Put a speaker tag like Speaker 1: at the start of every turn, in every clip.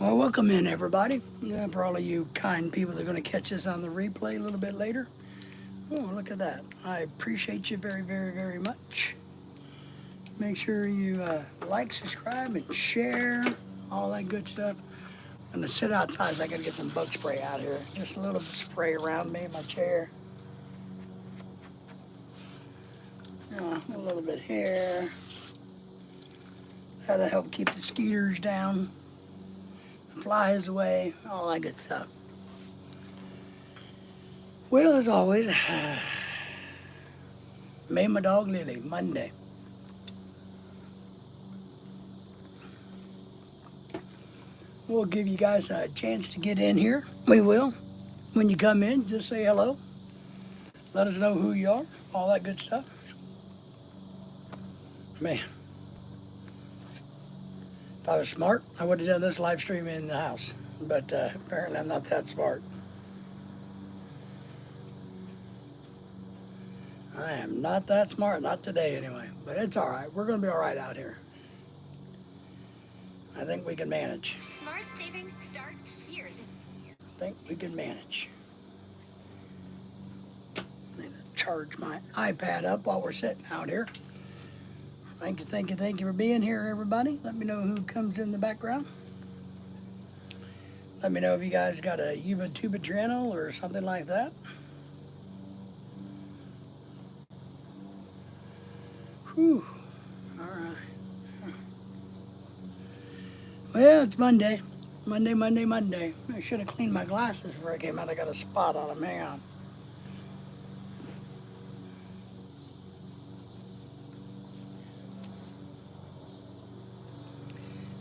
Speaker 1: Well, welcome in, everybody. For all of you kind people that are going to catch this on the replay a little bit later. Oh, look at that. I appreciate you very, very, very much. Make sure you like, subscribe, and share, all that good stuff. I'm going to sit outside. I got to get some bug spray out here. Just a little spray around me in my chair. A little bit here. That'll help keep the skeeters down, the flies away, all that good stuff. Well, as always, me and my dog Lily, Monday. We'll give you guys a chance to get in here. We will. When you come in, just say hello. Let us know who you are, all that good stuff. Man, if I was smart, I would have done this live stream in the house. But apparently I'm not that smart. I am not that smart, not today anyway. But it's all right. We're going to be all right out here. I think we can manage.
Speaker 2: Smart savings start here this year.
Speaker 1: I think we can manage. I need to charge my iPad up while we're sitting out here. Thank you for being here, everybody. Let me know who comes in the background. Let me know if you guys got a YouTube channel or something like that. Whew. All right. Well, it's Monday. Monday. I should have cleaned my glasses before I came out. I got a spot on them. Hang on.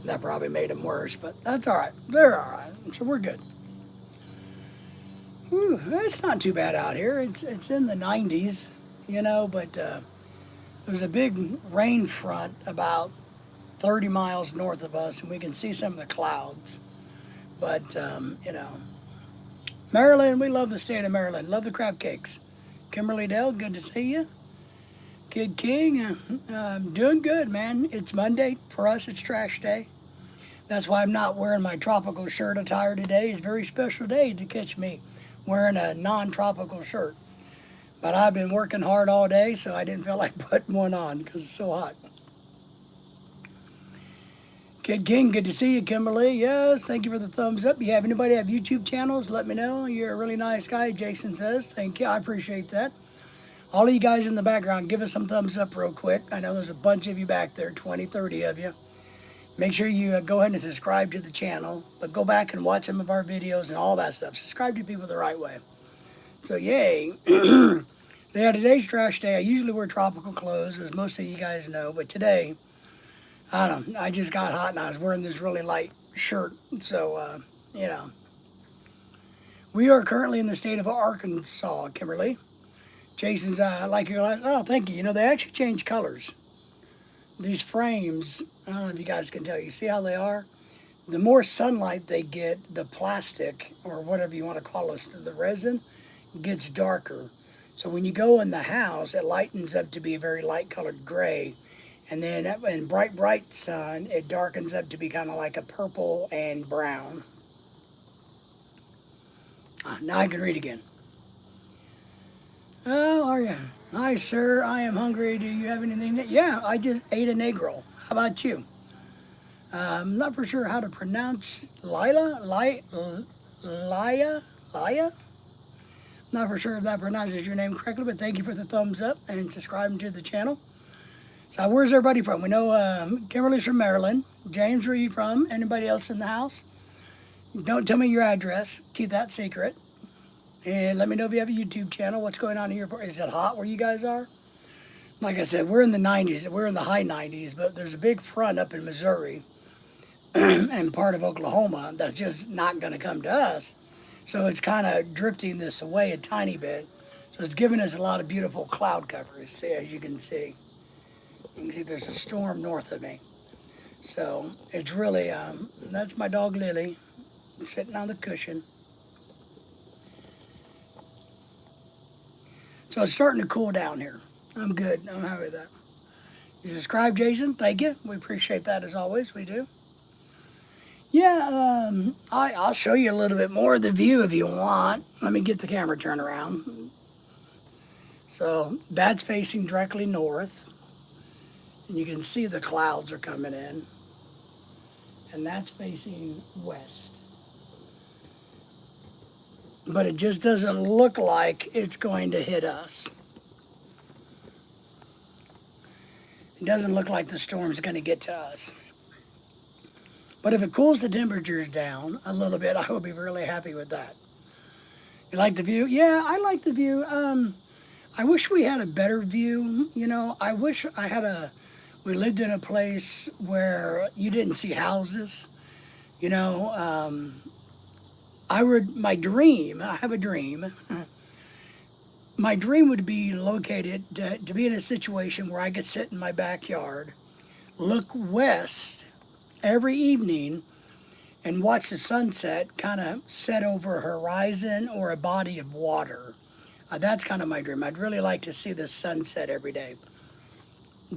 Speaker 1: That probably made them worse, but that's all right. They're all right. So we're good. Whew, it's not too bad out here. It's in the 90s, but there's a big rain front about 30 miles north of us, and we can see some of the clouds. But, Maryland, we love the state of Maryland. Love the crab cakes. Kimberly Dell, good to see you. Kid King, doing good, man. It's Monday. For us, it's trash day. That's why I'm not wearing my tropical shirt attire today. It's a very special day to catch me wearing a non-tropical shirt. But I've been working hard all day, so I didn't feel like putting one on because it's so hot. Kid King, good to see you, Kimberly. Yes, thank you for the thumbs up. You have anybody have YouTube channels? Let me know. You're a really nice guy, Jason says. Thank you. I appreciate that. All of you guys in the background, give us some thumbs up real quick. I know there's a bunch of you back there, 20, 30 of you. Make sure you go ahead and subscribe to the channel, but go back and watch some of our videos and all that stuff. Subscribe to people the right way. So, yay. Yeah, today's trash day. I usually wear tropical clothes, as most of you guys know, but today, I don't know, I just got hot and I was wearing this really light shirt. So, we are currently in the state of Arkansas, Kimberly. Jason's, like your last, oh, thank you. They actually change colors. These frames, I don't know if you guys can tell, you see how they are? The more sunlight they get, the plastic, or whatever you want to call it, the resin, gets darker. So when you go in the house, it lightens up to be a very light colored gray. And then in bright sun, it darkens up to be kind of like a purple and brown. Now I can read again. Oh, are you? Hi, sir. I am hungry. Do you have anything? Yeah, I just ate an egg roll. How about you? I'm not for sure how to pronounce Lila. Not for sure if that pronounces your name correctly, but thank you for the thumbs up and subscribing to the channel. So where's everybody from? We know Kimberly's from Maryland. James, where are you from? Anybody else in the house? Don't tell me your address. Keep that secret. And let me know if you have a YouTube channel. What's going on here? Is it hot where you guys are? Like I said, we're in the 90s. We're in the high 90s, but there's a big front up in Missouri and part of Oklahoma that's just not going to come to us. So it's kind of drifting this away a tiny bit. So it's giving us a lot of beautiful cloud coverage, see, as you can see. You can see there's a storm north of me. So it's really, that's my dog Lily sitting on the cushion. So it's starting to cool down here. I'm good. I'm happy with that. You subscribe, Jason. Thank you. We appreciate that as always. We do. Yeah, I'll show you a little bit more of the view if you want. Let me get the camera turned around. So that's facing directly north. And you can see the clouds are coming in. And that's facing west. But it just doesn't look like it's going to hit us. It doesn't look like the storm's going to get to us. But if it cools the temperatures down a little bit, I will be really happy with that. You like the view? Yeah, I like the view. I wish we had a better view. You know, I wish we lived in a place where you didn't see houses. You know, I have a dream. My dream would be located to be in a situation where I could sit in my backyard, look west every evening, and watch the sunset kind of set over a horizon or a body of water. That's kind of my dream. I'd really like to see the sunset every day.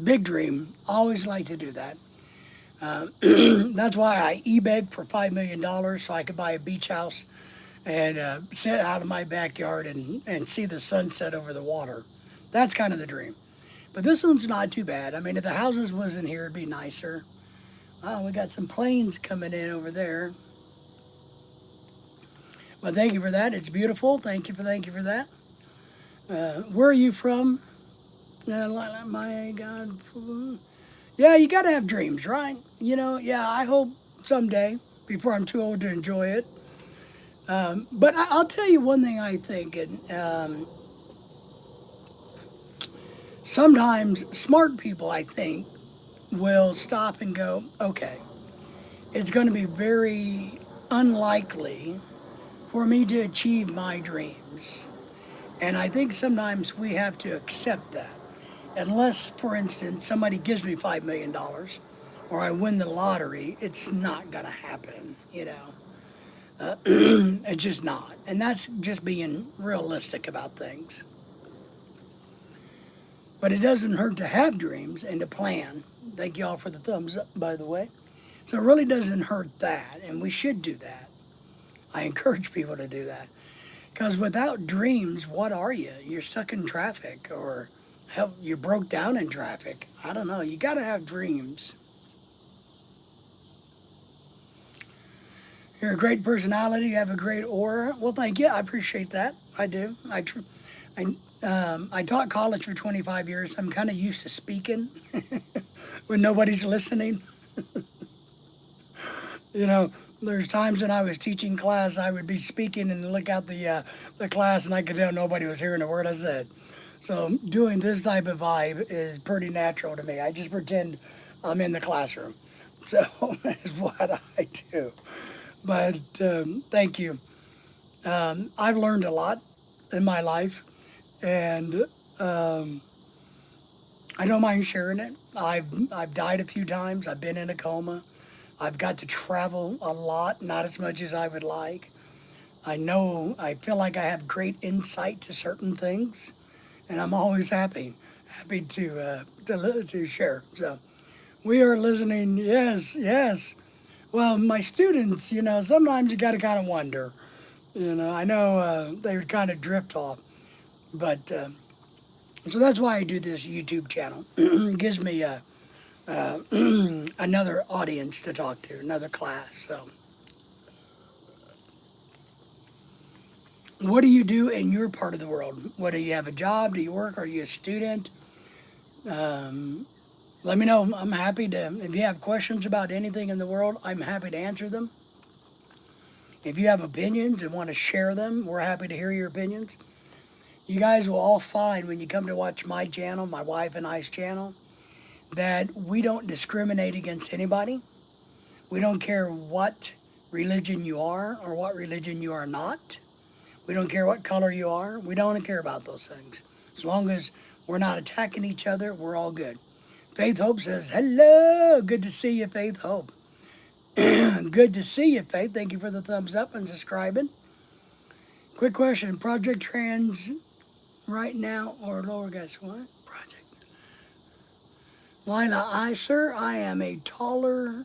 Speaker 1: Big dream. Always like to do that. That's why I eBay for $5 million so I could buy a beach house and sit out of my backyard and see the sunset over the water. That's kind of the dream. But this one's not too bad. I mean, if the houses wasn't here, it'd be nicer. Oh, we got some planes coming in over there. Well, thank you for that. It's beautiful. Thank you for that. Where are you from? My God. Yeah, you got to have dreams, right? You know, yeah, I hope someday, before I'm too old to enjoy it. But I'll tell you one thing I think, and sometimes smart people, I think, will stop and go, okay, it's going to be very unlikely for me to achieve my dreams. And I think sometimes we have to accept that. Unless, for instance, somebody gives me $5 million or I win the lottery, it's not going to happen, you know. It's just not. And that's just being realistic about things. But it doesn't hurt to have dreams and to plan. Thank you all for the thumbs up, by the way. So it really doesn't hurt that, and we should do that. I encourage people to do that. Because without dreams, what are you? You're stuck in traffic, or hell, you broke down in traffic. I don't know. You got to have dreams. You're a great personality. You have a great aura. Well, thank you. I appreciate that. I do. I taught college for 25 years. I'm kind of used to speaking when nobody's listening. You know, there's times when I was teaching class, I would be speaking and look out the class, and I could tell nobody was hearing a word I said. So doing this type of vibe is pretty natural to me. I just pretend I'm in the classroom. So that's what I do. But thank you. I've learned a lot in my life, and um, I don't mind sharing it. I've died a few times. I've been in a coma. I've got to travel a lot, not as much as I would like. I feel like I have great insight to certain things, and I'm always happy to share. So we are listening. Yes, yes. Well, my students, you know, sometimes you got to kind of wonder. You know, I know they would kind of drift off, but so that's why I do this YouTube channel. It gives me another audience to talk to, another class. So, what do you do in your part of the world? What do you have a job? Do you work? Are you a student? Um, Let me know. I'm happy to. If you have questions about anything in the world, I'm happy to answer them. If you have opinions and want to share them, we're happy to hear your opinions. You guys will all find when you come to watch my channel, my wife and I's channel, that we don't discriminate against anybody. We don't care what religion you are or what religion you are not. We don't care what color you are. We don't care about those things. As long as we're not attacking each other, we're all good. Faith Hope says, hello. Good to see you, Faith Hope. Good to see you, Faith. Thank you for the thumbs up and subscribing. Quick question. Project Trans right now or lower guys what? Project. Lila, sir, I am a tailor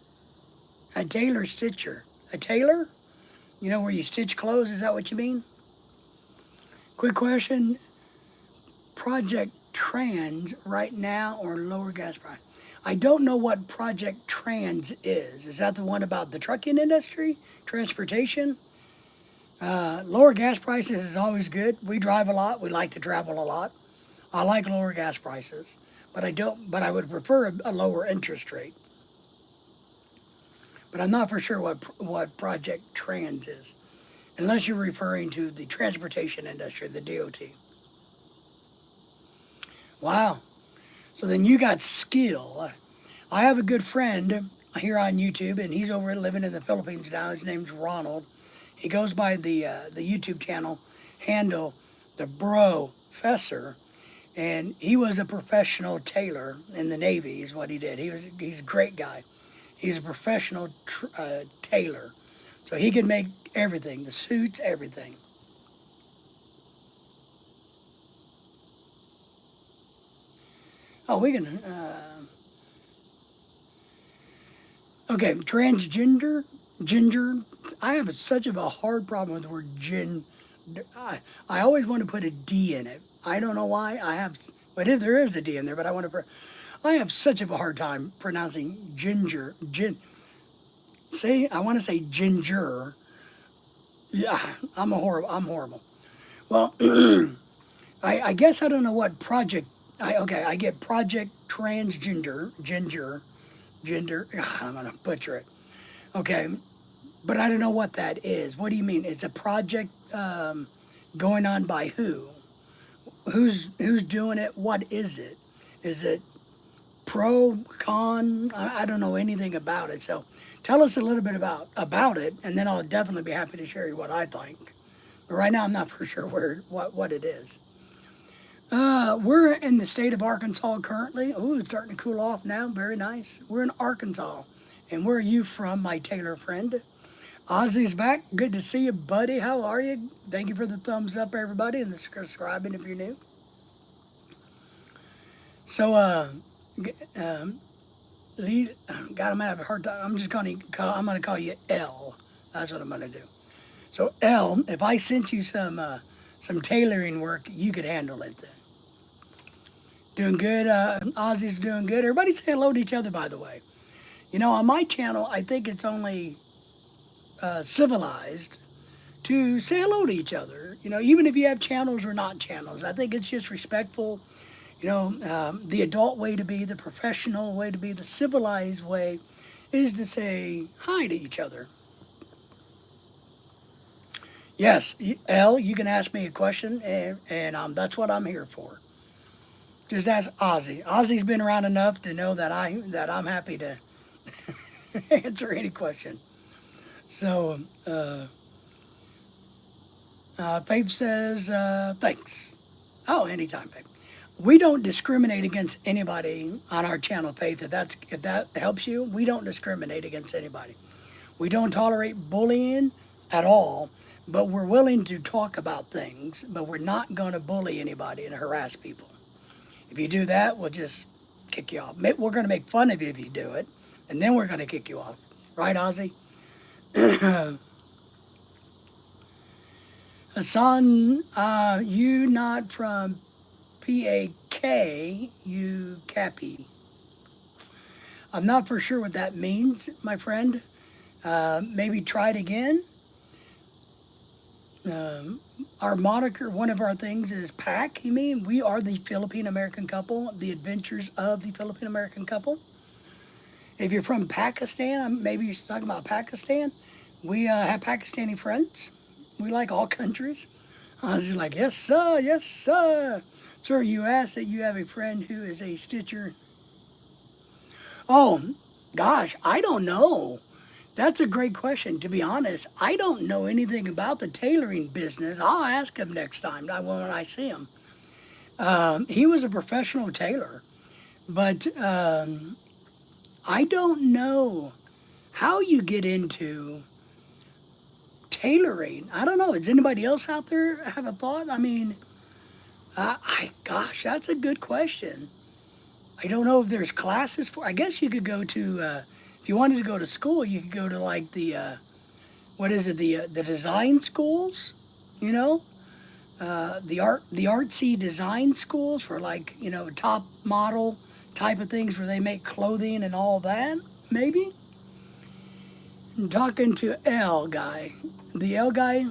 Speaker 1: stitcher. A tailor? You know where you stitch clothes? Is that what you mean? Quick question. Project Trans right now or lower gas price? I don't know what Project Trans is. Is that the one about the trucking industry? Transportation? Lower gas prices is always good. We drive a lot. We like to travel a lot. I like lower gas prices, but I don't. But I would prefer a lower interest rate. But I'm not for sure what Project Trans is, unless you're referring to the transportation industry, the DOT. Wow. So then you got skill. I have a good friend here on YouTube, and he's over living in the Philippines now. His name's Ronald. He goes by the YouTube channel handle the Bro Fesser, and he was a professional tailor in the Navy. Is what he did. He's a great guy. He's a professional tailor, so he could make everything, the suits, everything. Oh, we can. Okay, transgender, ginger. I have such of a hard problem with the word gin. I always want to put a D in it. I don't know why. I have, but if there is a D in there, but I want to. I have such of a hard time pronouncing ginger. Say, I want to say ginger. Yeah, I'm horrible. Well, I guess I don't know what project. I get project transgender, gender. I'm gonna butcher it. Okay, but I don't know what that is. What do you mean? It's a project going on by who? Who's doing it? What is it? Is it pro, con? I don't know anything about it. So tell us a little bit about it, and then I'll definitely be happy to share you what I think. But right now, I'm not for sure what it is. We're in the state of Arkansas currently. Oh, it's starting to cool off now. Very nice. We're in Arkansas. And where are you from, my tailor friend? Ozzy's back. Good to see you, buddy. How are you? Thank you for the thumbs up, everybody, and the subscribing if you're new. So, lead. God, I'm gonna have a hard time. I'm gonna call you L. That's what I'm gonna do. So, L, if I sent you some tailoring work, you could handle it then. Doing good. Ozzy's doing good. Everybody say hello to each other, by the way. You know, on my channel, I think it's only civilized to say hello to each other. You know, even if you have channels or not channels, I think it's just respectful. You know, the adult way to be, the professional way to be, the civilized way is to say hi to each other. Yes, L, you can ask me a question, and that's what I'm here for. Just ask Ozzy. Ozzy's been around enough to know that I'm happy to answer any question. So, Faith says, thanks. Oh, anytime, Faith. We don't discriminate against anybody on our channel, Faith. If that helps you, we don't discriminate against anybody. We don't tolerate bullying at all, but we're willing to talk about things, but we're not going to bully anybody and harass people. If you do that, we'll just kick you off. We're going to make fun of you if you do it, and then we're going to kick you off. Right, Ozzy? Hassan, you not from PAK, you Cappy. I'm not for sure what that means, my friend. Maybe try it again. Our moniker, one of our things is PAC. You mean we are the Philippine American couple, the adventures of the Philippine American couple. If you're from Pakistan, maybe you're talking about Pakistan. We have Pakistani friends. We like all countries. I was just like, yes, sir, yes, sir. Sir, you asked that you have a friend who is a stitcher. Oh, gosh, I don't know. That's a great question. To be honest, I don't know anything about the tailoring business. I'll ask him next time when I see him. He was a professional tailor, but I don't know how you get into tailoring. I don't know. Does anybody else out there have a thought? I mean, gosh, that's a good question. I don't know if there's classes for. I guess you could go to if you wanted to go to school, you could go to like the what is it, the design schools, you know, the artsy design schools for like, you know, top model type of things where they make clothing and all that, maybe. I'm talking to L guy. The L guy,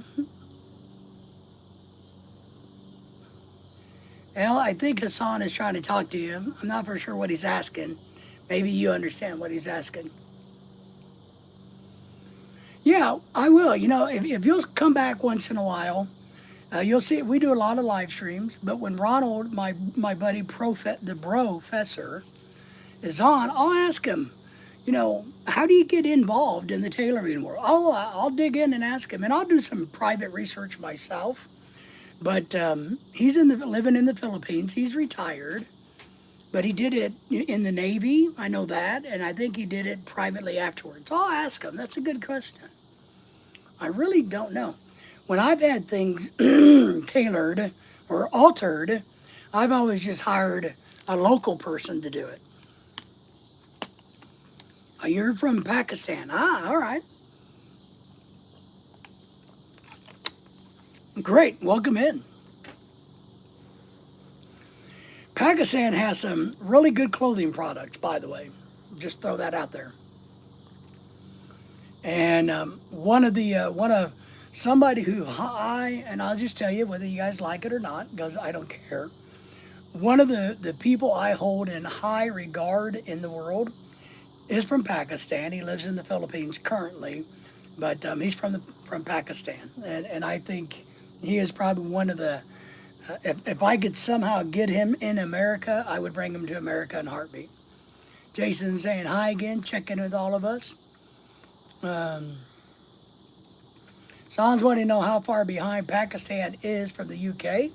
Speaker 1: L, I think Hassan is trying to talk to you. I'm not for sure what he's asking. Maybe you understand what he's asking. Yeah, I will. You know, if you'll come back once in a while, you'll see we do a lot of live streams. But when Ronald, my buddy, the professor, is on, I'll ask him, you know, how do you get involved in the tailoring world? I'll dig in and ask him, and I'll do some private research myself. But he's living in the Philippines. He's retired, but he did it in the Navy. I know that, and I think he did it privately afterwards. I'll ask him. That's a good question. I really don't know. When I've had things tailored or altered, I've always just hired a local person to do it. Oh, you're from Pakistan. Ah, all right. Great. Welcome in. Pakistan has some really good clothing products, by the way. Just throw that out there. And one of somebody who and I'll just tell you whether you guys like it or not, because I don't care. One of the people I hold in high regard in the world is from Pakistan. He lives in the Philippines currently, but he's from Pakistan, and I think he is probably one of the. If I could somehow get him in America, I would bring him to America in a heartbeat. Jason saying hi again, checking with all of us. Sans wanting to know how far behind Pakistan is from the UK.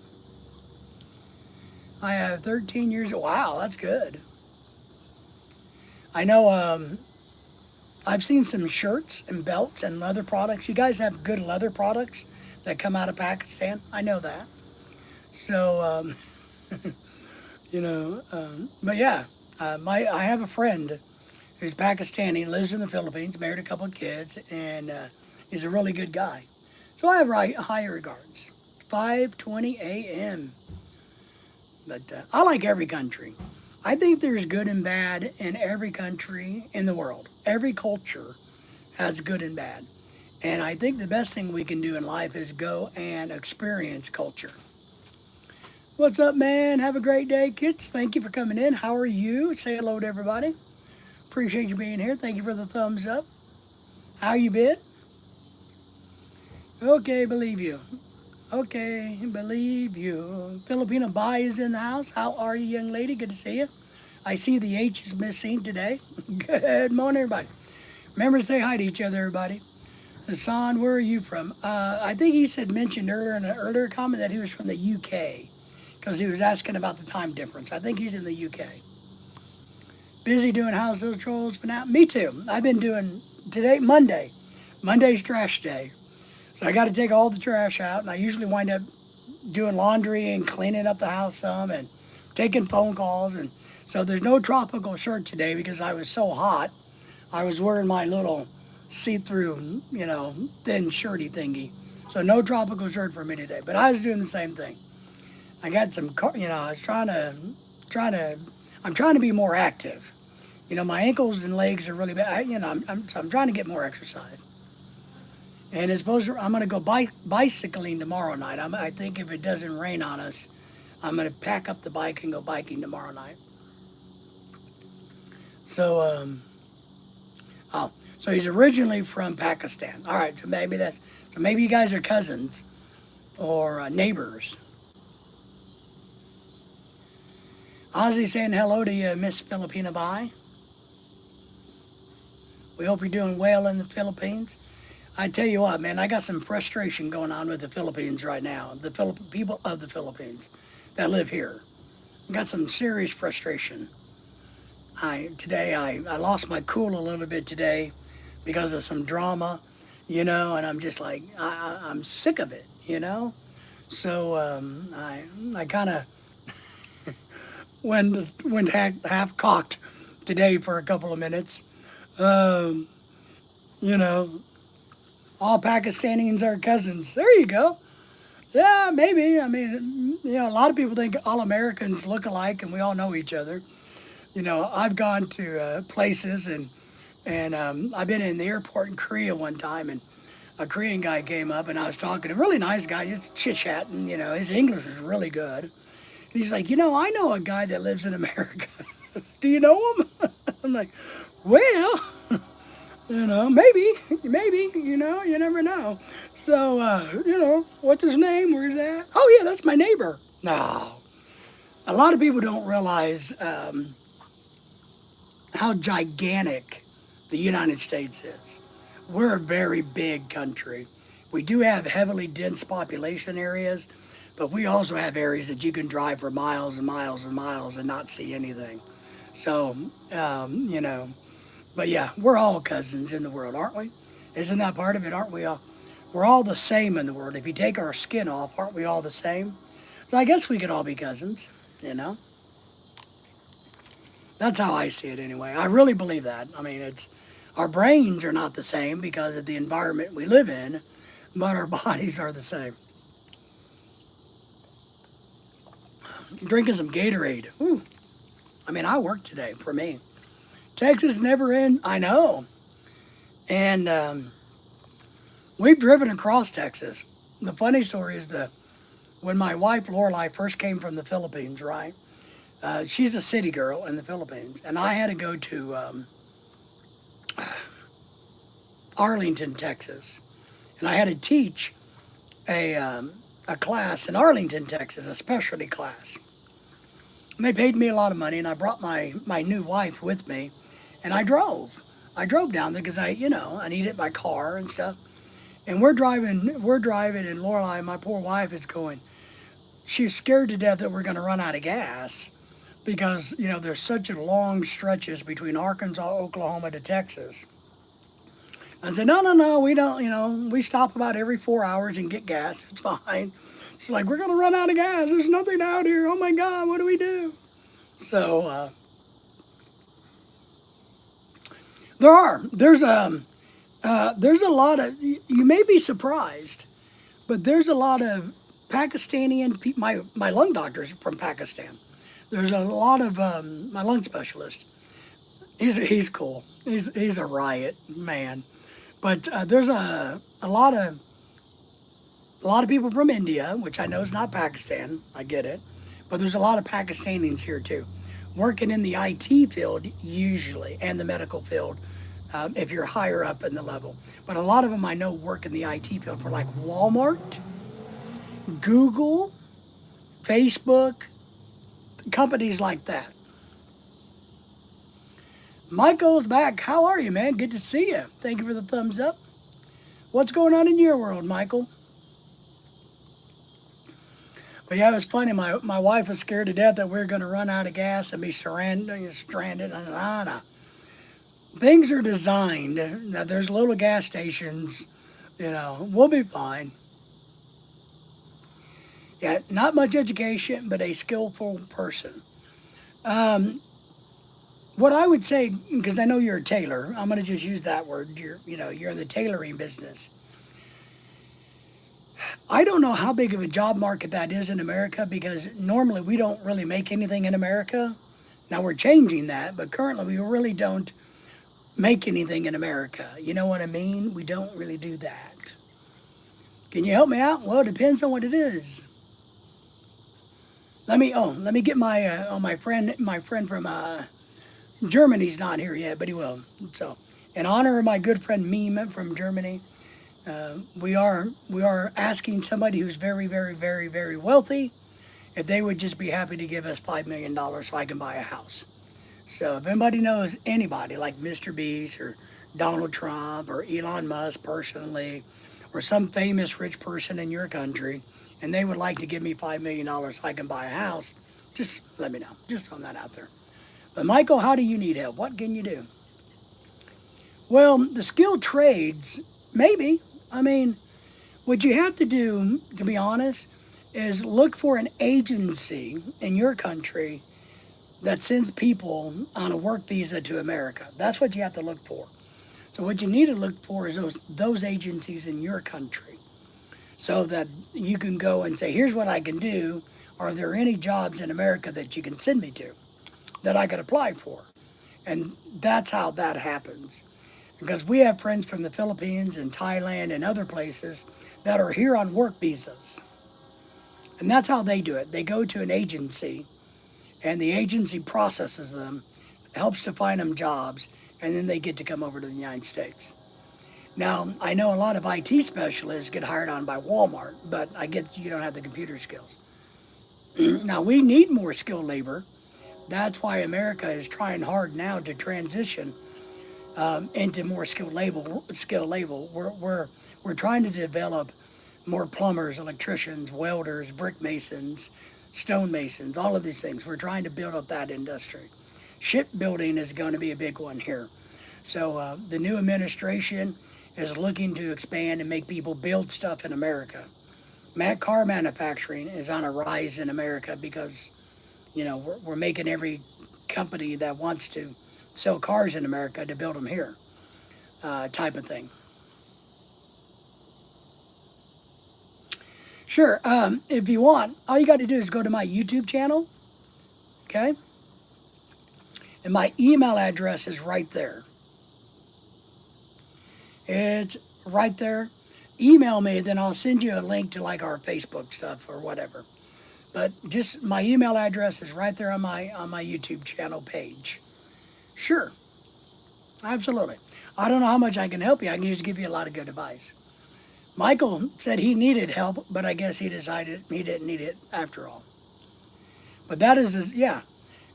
Speaker 1: I have 13 years. Wow, that's good. I know I've seen some shirts and belts and leather products. You guys have good leather products that come out of Pakistan. I know that. So, you know, but yeah, I have a friend who's Pakistani, lives in the Philippines, married a couple of kids, and is a really good guy. So I have high regards. 5:20 a.m. But I like every country. I think there's good and bad in every country in the world. Every culture has good and bad. And I think the best thing we can do in life is go and experience culture. What's up, man? Have a great day, kids. Thank you for coming in. How are you? Say hello to everybody. Appreciate you being here. Thank you for the thumbs up. How you been? Okay, believe you. Okay, believe you. Filipina Bai is in the house. How are you, young lady? Good to see you. I see the H is missing today. Good morning, everybody. Remember to say hi to each other, everybody. Hassan, where are you from? I think he mentioned earlier in an earlier comment that he was from the UK because he was asking about the time difference. I think he's in the UK. Busy doing household chores for now. Me too. I've been doing today, Monday. Monday's trash day. So I got to take all the trash out, and I usually wind up doing laundry and cleaning up the house some and taking phone calls. And so there's no tropical shirt today because I was so hot. I was wearing my little see-through, you know, thin shirty thingy. So no tropical shirt for me today. But I was doing the same thing. I got some, you know, I was I'm trying to be more active. You know, my ankles and legs are really bad. I'm trying to get more exercise. And it's supposed to, I'm going to go bicycling tomorrow night. I think if it doesn't rain on us, I'm going to pack up the bike and go biking tomorrow night. So, so he's originally from Pakistan. All right, so maybe you guys are cousins or neighbors. Ozzy saying hello to you, Miss Filipina Bai. We hope you're doing well in the Philippines. I tell you what, man, I got some frustration going on with the Philippines right now. The people of the Philippines that live here. I got some serious frustration. Today I lost my cool a little bit today because of some drama, you know, and I'm just like, I'm sick of it, you know? So I kind of went half cocked today for a couple of minutes. You know, All Pakistanis are cousins. There you go. Yeah, maybe. I mean, a lot of people think all Americans look alike and we all know each other. I've gone to places and I've been in the airport in Korea one time, and a Korean guy came up and I was talking to a really nice guy, just chit chatting. His English was really good. And he's like, I know a guy that lives in America. Do you know him? I'm like, well, maybe, you never know. So, what's his name? Where's that? Oh, yeah, that's my neighbor. No. A lot of people don't realize how gigantic the United States is. We're a very big country. We do have heavily dense population areas, but we also have areas that you can drive for miles and miles and miles and not see anything. So, but yeah, we're all cousins in the world, aren't we? Isn't that part of it? Aren't we all? We're all the same in the world. If you take our skin off, aren't we all the same? So I guess we could all be cousins, you know? That's how I see it anyway. I really believe that. I mean, our brains are not the same because of the environment we live in, but our bodies are the same. Drinking some Gatorade. Ooh. I mean, I work today for me. Texas never in. I know. And we've driven across Texas. The funny story is when my wife Lorelai first came from the Philippines, right? She's a city girl in the Philippines, and I had to go to Arlington, Texas, and I had to teach a class in Arlington, Texas, a specialty class. And they paid me a lot of money, and I brought my new wife with me, and I drove. I drove down there because I needed my car and stuff. And we're driving, and Lorelai, my poor wife, is going. She's scared to death that we're going to run out of gas because there's such long stretches between Arkansas, Oklahoma to Texas. I said, no, we don't. We stop about every 4 hours and get gas. It's fine. She's like, we're going to run out of gas. There's nothing out here. Oh my God, what do we do? So there's a lot of, you may be surprised, but there's a lot of Pakistani people. My lung doctor's from Pakistan. There's a lot of my lung specialist. He's cool. He's a riot man. But there's a lot of people from India, which I know is not Pakistan. I get it, but there's a lot of Pakistanis here too, working in the IT field usually and the medical field. If you're higher up in the level, but a lot of them I know work in the IT field for like Walmart, Google, Facebook, companies like that. Michael's back. How are you, man? Good to see you. Thank you for the thumbs up. What's going on in your world, Michael? But yeah, it was funny. My wife was scared to death that we were going to run out of gas and be stranded. Things are designed. Now, there's little gas stations. We'll be fine. Yeah, not much education, but a skillful person. What I would say, because I know you're a tailor, I'm going to just use that word. You're in the tailoring business. I don't know how big of a job market that is in America because normally we don't really make anything in America. Now we're changing that, but currently we really don't make anything in America. You know what I mean? We don't really do that. Can you help me out? Well, it depends on what it is. Let me get my friend from Germany's not here yet, but he will. So, in honor of my good friend Meme from Germany, we are asking somebody who's very, very, very, very wealthy if they would just be happy to give us $5 million so I can buy a house. So if anybody knows anybody like Mr. Beast or Donald Trump or Elon Musk personally or some famous rich person in your country and they would like to give me $5 million so I can buy a house, just let me know. Just throw that out there. But Michael, how do you need help? What can you do? Well, the skilled trades, maybe. I mean, what you have to do, to be honest, is look for an agency in your country that sends people on a work visa to America. That's what you have to look for. So what you need to look for is those agencies in your country, so that you can go and say, here's what I can do. Are there any jobs in America that you can send me to that I could apply for? And that's how that happens. Because we have friends from the Philippines and Thailand and other places that are here on work visas. And that's how they do it. They go to an agency, and the agency processes them, helps to find them jobs, and then they get to come over to the United States. Now, I know a lot of IT specialists get hired on by Walmart, but I get you don't have the computer skills. Now, we need more skilled labor. That's why America is trying hard now to transition into more skilled labor. We're trying to develop more plumbers, electricians, welders, brick masons, stone masons, all of these things. We're trying to build up that industry. Shipbuilding is going to be a big one here. So the new administration is looking to expand and make people build stuff in America. Car manufacturing is on a rise in America because, we're making every company that wants to sell cars in America to build them here, type of thing. Sure, if you want, all you got to do is go to my YouTube channel, okay? And my email address is right there. It's right there. Email me, then I'll send you a link to like our Facebook stuff or whatever. But just my email address is right there on my YouTube channel page. Sure, absolutely. I don't know how much I can help you. I can just give you a lot of good advice. Michael said he needed help, but I guess he decided he didn't need it after all. But that is, yeah.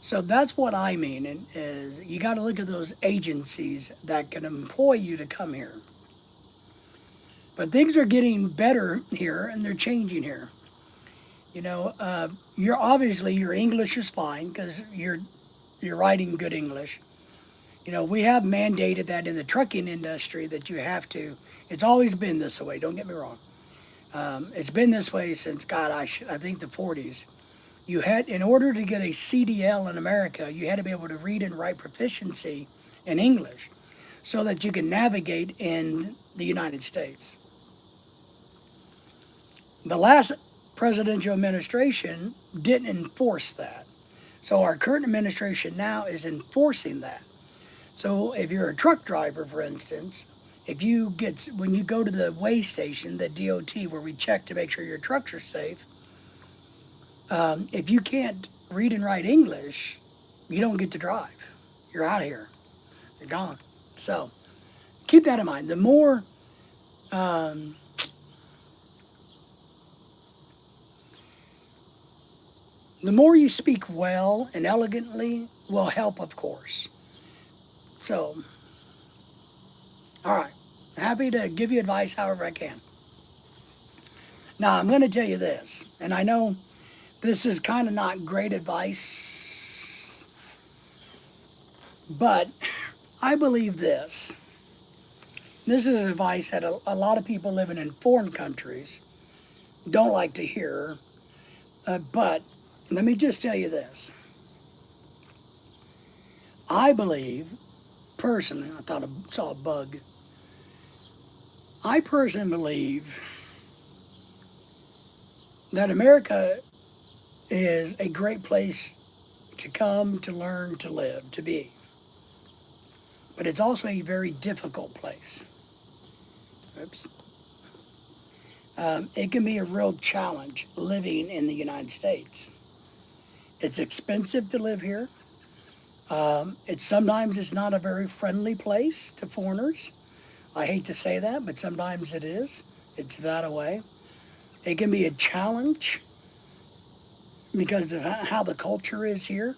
Speaker 1: So that's what I mean, is you got to look at those agencies that can employ you to come here. But things are getting better here, and they're changing here. You're obviously your English is fine because you're writing good English. We have mandated that in the trucking industry that you have to. It's always been this way. Don't get me wrong. It's been this way since I think the 40s. You had, in order to get a CDL in America, you had to be able to read and write proficiency in English, so that you can navigate in the United States. The last presidential administration didn't enforce that. So our current administration now is enforcing that. So if you're a truck driver, for instance, when you go to the weigh station, the DOT, where we check to make sure your trucks are safe, if you can't read and write English, you don't get to drive. You're out of here. You're gone. So keep that in mind. The more you speak well and elegantly will help, of course. So, all right. Happy to give you advice however I can. Now, I'm going to tell you this, and I know this is kind of not great advice, but I believe this. This is advice that a lot of people living in foreign countries don't like to hear, but let me just tell you this. I believe, personally, I thought I saw a bug. I personally believe that America is a great place to come, to learn, to live, to be. But it's also a very difficult place. Oops. It can be a real challenge living in the United States. It's expensive to live here. Sometimes it's not a very friendly place to foreigners. I hate to say that, but sometimes it is. It's that way. It can be a challenge because of how the culture is here.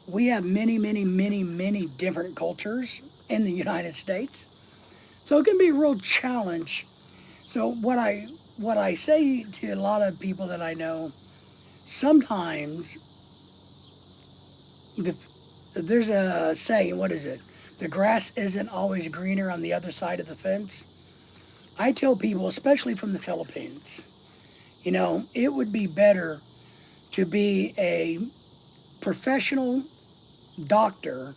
Speaker 1: We have many, many, many, many different cultures in the United States. So it can be a real challenge. So what I say to a lot of people that I know, sometimes there's a saying, what is it? The grass isn't always greener on the other side of the fence. I tell people, especially from the Philippines, it would be better to be a professional doctor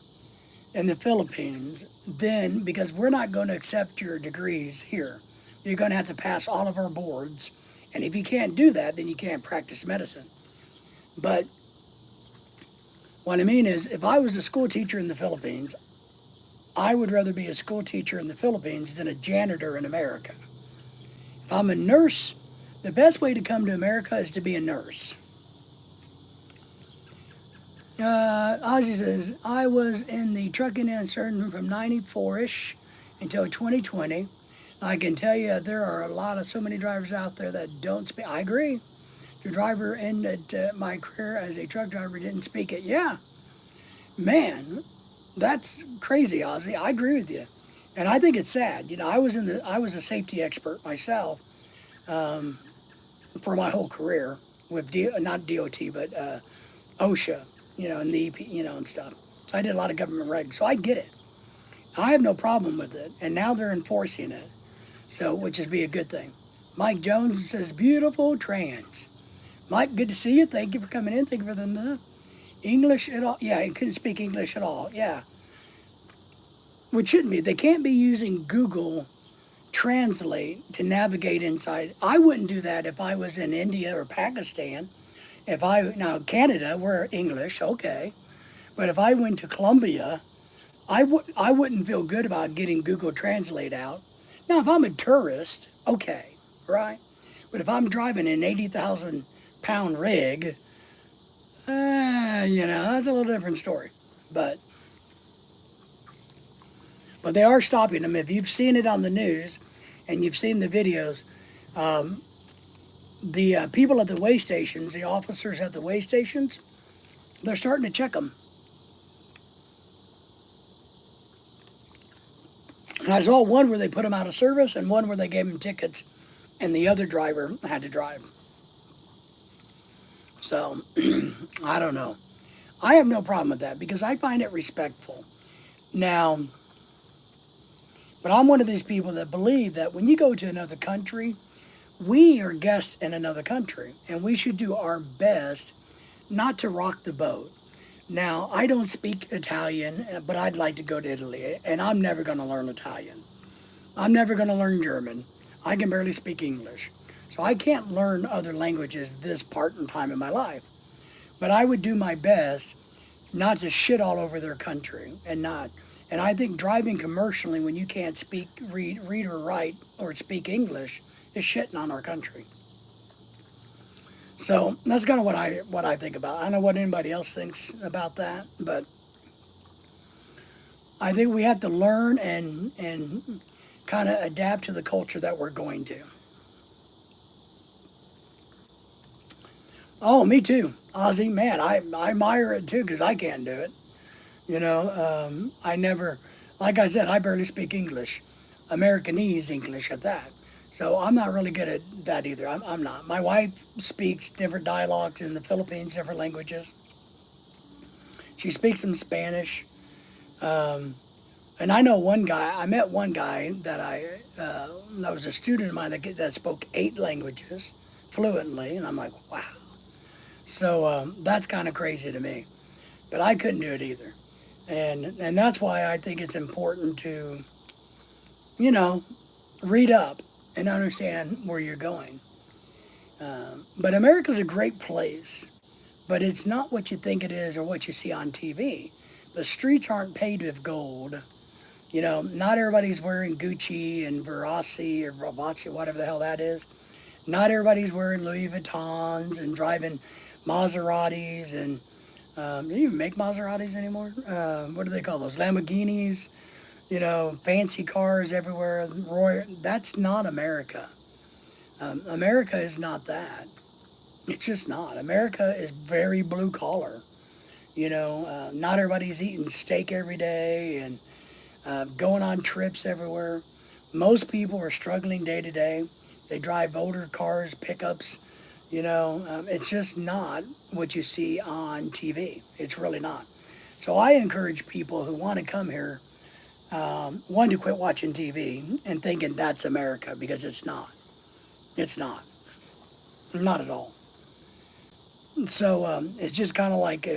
Speaker 1: in the Philippines, then because we're not going to accept your degrees here, you're going to have to pass all of our boards. And if you can't do that, then you can't practice medicine. But what I mean is, if I was a school teacher in the Philippines, I would rather be a school teacher in the Philippines than a janitor in America. If I'm a nurse, the best way to come to America is to be a nurse. Ozzy says, I was in the trucking industry from 94-ish until 2020. I can tell you there are so many drivers out there that don't speak. I agree. The driver ended my career as a truck driver didn't speak it. Yeah, man, that's crazy, Ozzy. I agree with you. And I think it's sad. I was a safety expert myself for my whole career with not DOT, but OSHA, and the EP, and stuff. So I did a lot of government regs. So I get it. I have no problem with it. And now they're enforcing it. So, which is be a good thing. Mike Jones says, beautiful trans. Mike, good to see you. Thank you for coming in. Thank you for the English at all. Yeah, he couldn't speak English at all. Yeah. Which shouldn't be. They can't be using Google Translate to navigate inside. I wouldn't do that if I was in India or Pakistan. Now Canada, we're English, okay. But if I went to Colombia, I wouldn't feel good about getting Google Translate out. Now, if I'm a tourist, okay, right? But if I'm driving an 80,000 pound rig, that's a little different story. But they are stopping them. If you've seen it on the news and you've seen the videos, the people at the way stations, the officers at the way stations, they're starting to check them. And I saw one where they put them out of service and one where they gave them tickets and the other driver had to drive. So, I don't know. I have no problem with that because I find it respectful. Now, but I'm one of these people that believe that when you go to another country, we are guests in another country and we should do our best not to rock the boat. Now, I don't speak Italian, but I'd like to go to Italy, and I'm never going to learn Italian. I'm never going to learn German. I can barely speak English. So I can't learn other languages this part in time in my life. But I would do my best not to shit all over their country and not. And I think driving commercially when you can't read or write or speak English is shitting on our country. So that's kind of what I think about. I don't know what anybody else thinks about that, but I think we have to learn and kind of adapt to the culture that we're going to. Oh, me too, Ozzy. Man, I admire it too because I can't do it. I never, like I said, I barely speak English, Americanese English at that. So I'm not really good at that either. I'm not. My wife speaks different dialects in the Philippines, different languages. She speaks some Spanish. And I know I met one guy that was a student of mine that spoke 8 languages fluently. And I'm like, wow. So that's kind of crazy to me. But I couldn't do it either. And that's why I think it's important to, read up and understand where you're going. But America's a great place, but it's not what you think it is or what you see on TV. The streets aren't paved with gold. Not everybody's wearing Gucci and Versace or Versace, whatever the hell that is. Not everybody's wearing Louis Vuittons and driving Maseratis and do you even make Maseratis anymore? What do they call those? Lamborghinis, fancy cars everywhere. That's not America. America is not that. It's just not. America is very blue collar. Not everybody's eating steak every day and going on trips everywhere. Most people are struggling day to day. They drive older cars, pickups. It's just not what you see on TV. It's really not. So I encourage people who want to come here, one, to quit watching TV and thinking that's America, because it's not. It's not. Not at all. So it's just kind of like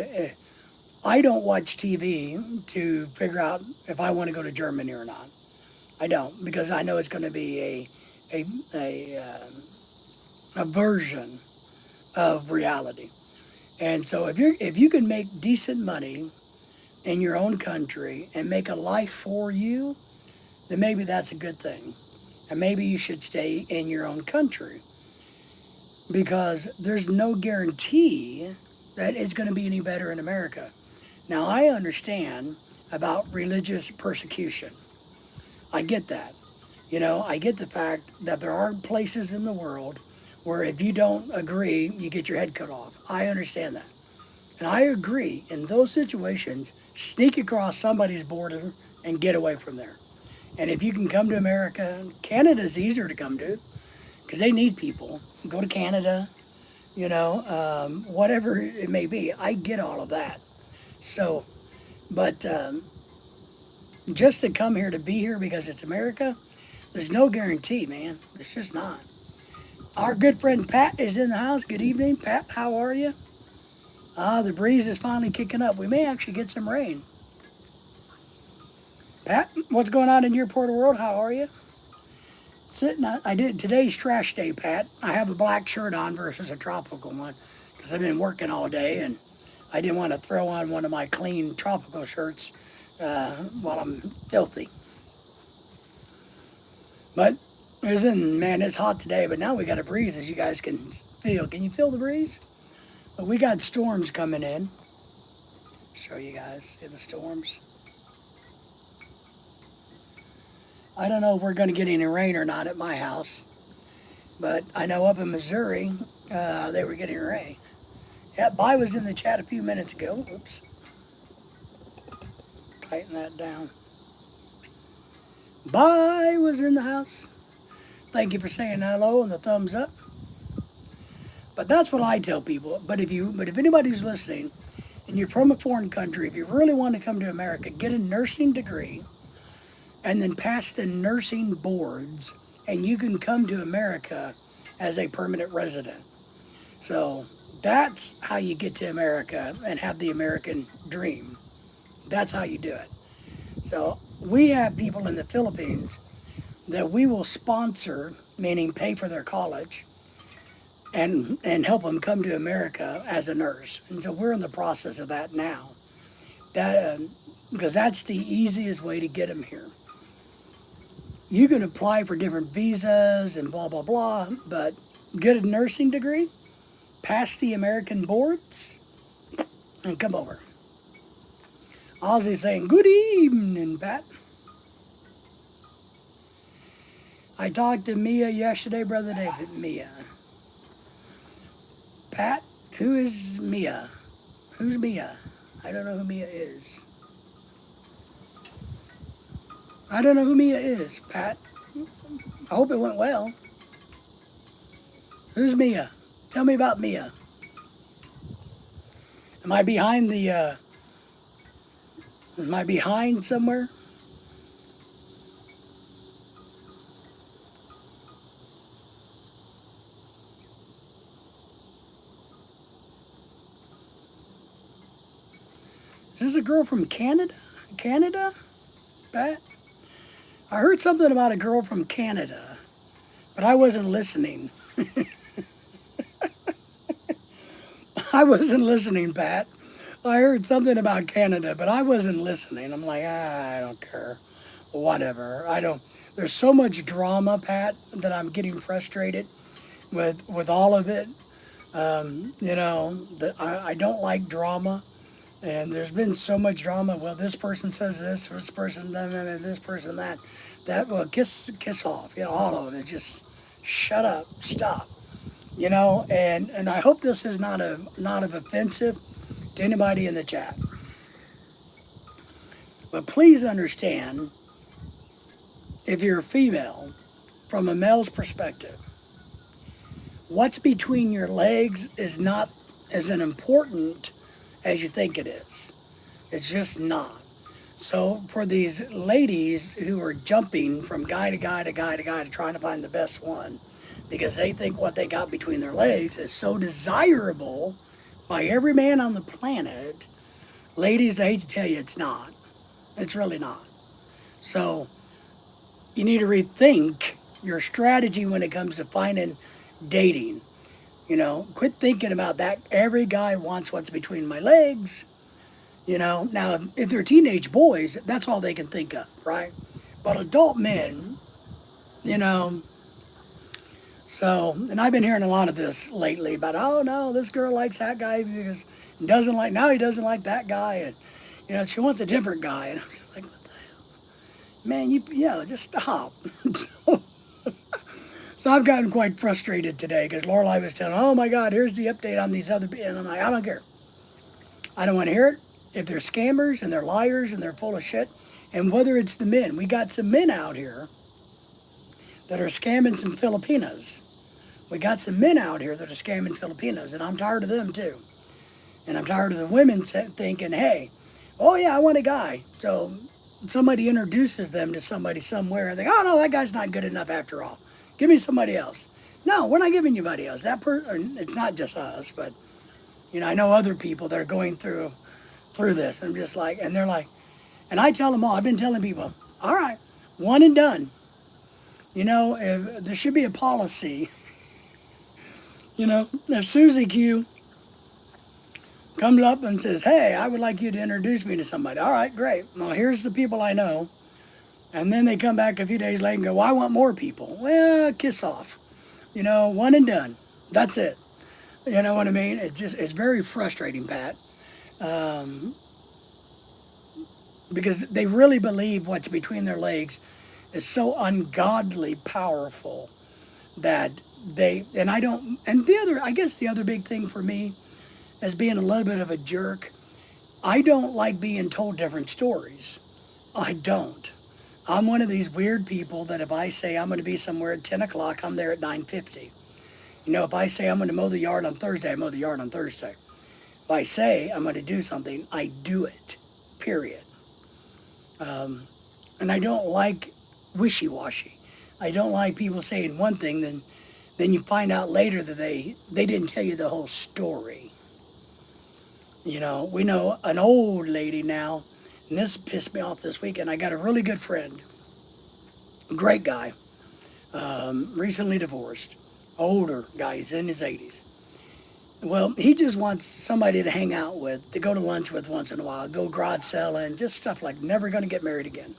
Speaker 1: I don't watch TV to figure out if I want to go to Germany or not. I don't, because I know it's going to be a, a version of reality. And so if you can make decent money in your own country and make a life for you, then maybe that's a good thing. And maybe you should stay in your own country, because there's no guarantee that it's going to be any better in America. Now, I understand about religious persecution. I get that. You know, I get the fact that there are places in the world where if you don't agree, you get your head cut off. I understand that. And I agree, in those situations, sneak across somebody's border and get away from there. And if you can come to America, Canada's easier to come to because they need people. Go to Canada, whatever it may be. I get all of that. So, but just to come here to be here because it's America, there's no guarantee, man. There's just not. Our good friend Pat is in the house. Good evening, Pat. How are you? The breeze is finally kicking up. We may actually get some rain. Pat, what's going on in your part of the world? How are you? I did today's trash day, Pat. I have a black shirt on versus a tropical one because I've been working all day and I didn't want to throw on one of my clean tropical shirts while I'm filthy. But man, it's hot today, but now we got a breeze, as you guys can feel. Can you feel the breeze? But we got storms coming in. Show you guys, see the storms. I don't know if we're going to get any rain or not at my house, but I know up in Missouri, they were getting rain. Yeah, Bai was in the chat a few minutes ago. Oops. Tighten that down. Bai was in the house. Thank you for saying hello and the thumbs up. But that's what I tell people. But if anybody's listening and you're from a foreign country, if you really want to come to America, get a nursing degree and then pass the nursing boards, and you can come to America as a permanent resident. So that's how you get to America and have the American dream. That's how you do it. So we have people in the Philippines that we will sponsor, meaning pay for their college, and help them come to America as a nurse. And so we're in the process of that now. Because that's the easiest way to get them here. You can apply for different visas and blah, blah, blah, but get a nursing degree, pass the American boards, and come over. Ozzy's saying, good evening, Pat. I talked to Mia yesterday, Brother David. Mia. Pat, who is Mia? Who's Mia? I don't know who Mia is. I don't know who Mia is, Pat. I hope it went well. Who's Mia? Tell me about Mia. Am I behind somewhere? Is this a girl from Canada? Canada? Pat? I heard something about a girl from Canada, but I wasn't listening. I wasn't listening, Pat. I heard something about Canada, but I wasn't listening. I'm like, I don't care. Whatever. There's so much drama, Pat, that I'm getting frustrated with all of it. That I don't like drama. And there's been so much drama. Well, this person says this person this person that. Well, kiss off. All of it. Just shut up, stop. And I hope this is not offensive to anybody in the chat. But please understand, if you're a female, from a male's perspective, what's between your legs is not as important as you think it is. It's just not. So for these ladies who are jumping from guy to guy to guy to guy to trying to find the best one, because they think what they got between their legs is so desirable by every man on the planet, Ladies, I hate to tell you, it's not. It's really not. So you need to rethink your strategy when it comes to finding dating. Quit thinking about that. Every guy wants what's between my legs. Now if they're teenage boys, that's all they can think of, right? But adult men, you know, so, and I've been hearing a lot of this lately about, oh no, this girl likes that guy because now he doesn't like that guy. And, she wants a different guy. And I'm just like, what the hell? Man, just stop. so, so I've gotten quite frustrated today because Lorelai was telling, oh my God, here's the update on these other people. And I'm like, I don't care. I don't want to hear it. If they're scammers and they're liars and they're full of shit, and whether it's the men, we got some men out here that are scamming some Filipinas. We got some men out here that are scamming Filipinos, and I'm tired of them too. And I'm tired of the women thinking, hey, oh yeah, I want a guy. So somebody introduces them to somebody somewhere, and they go, oh no, that guy's not good enough after all. Give me somebody else. No, we're not giving you anybody else. It's not just us, but I know other people that are going through this. I'm just like, and they're like, and I tell them all, I've been telling people, all right, one and done. If there should be a policy. If Susie Q comes up and says, hey, I would like you to introduce me to somebody. All right, great. Well, here's the people I know. And then they come back a few days later and go, well, I want more people. Well, kiss off. One and done. That's it. You know what I mean? It's very frustrating, Pat. Because they really believe what's between their legs is so ungodly powerful that I guess the other big thing for me as being a little bit of a jerk, I don't like being told different stories. I don't. I'm one of these weird people that if I say I'm going to be somewhere at 10 o'clock, I'm there at 9:50. If I say I'm going to mow the yard on Thursday, I mow the yard on Thursday. If I say I'm going to do something, I do it, period. And I don't like wishy-washy. I don't like people saying one thing, then you find out later that they didn't tell you the whole story. We know an old lady now, and this pissed me off this weekend. I got a really good friend, great guy, recently divorced, older guy, he's in his 80s. Well, he just wants somebody to hang out with, to go to lunch with once in a while, go garage selling, just stuff like never going to get married again.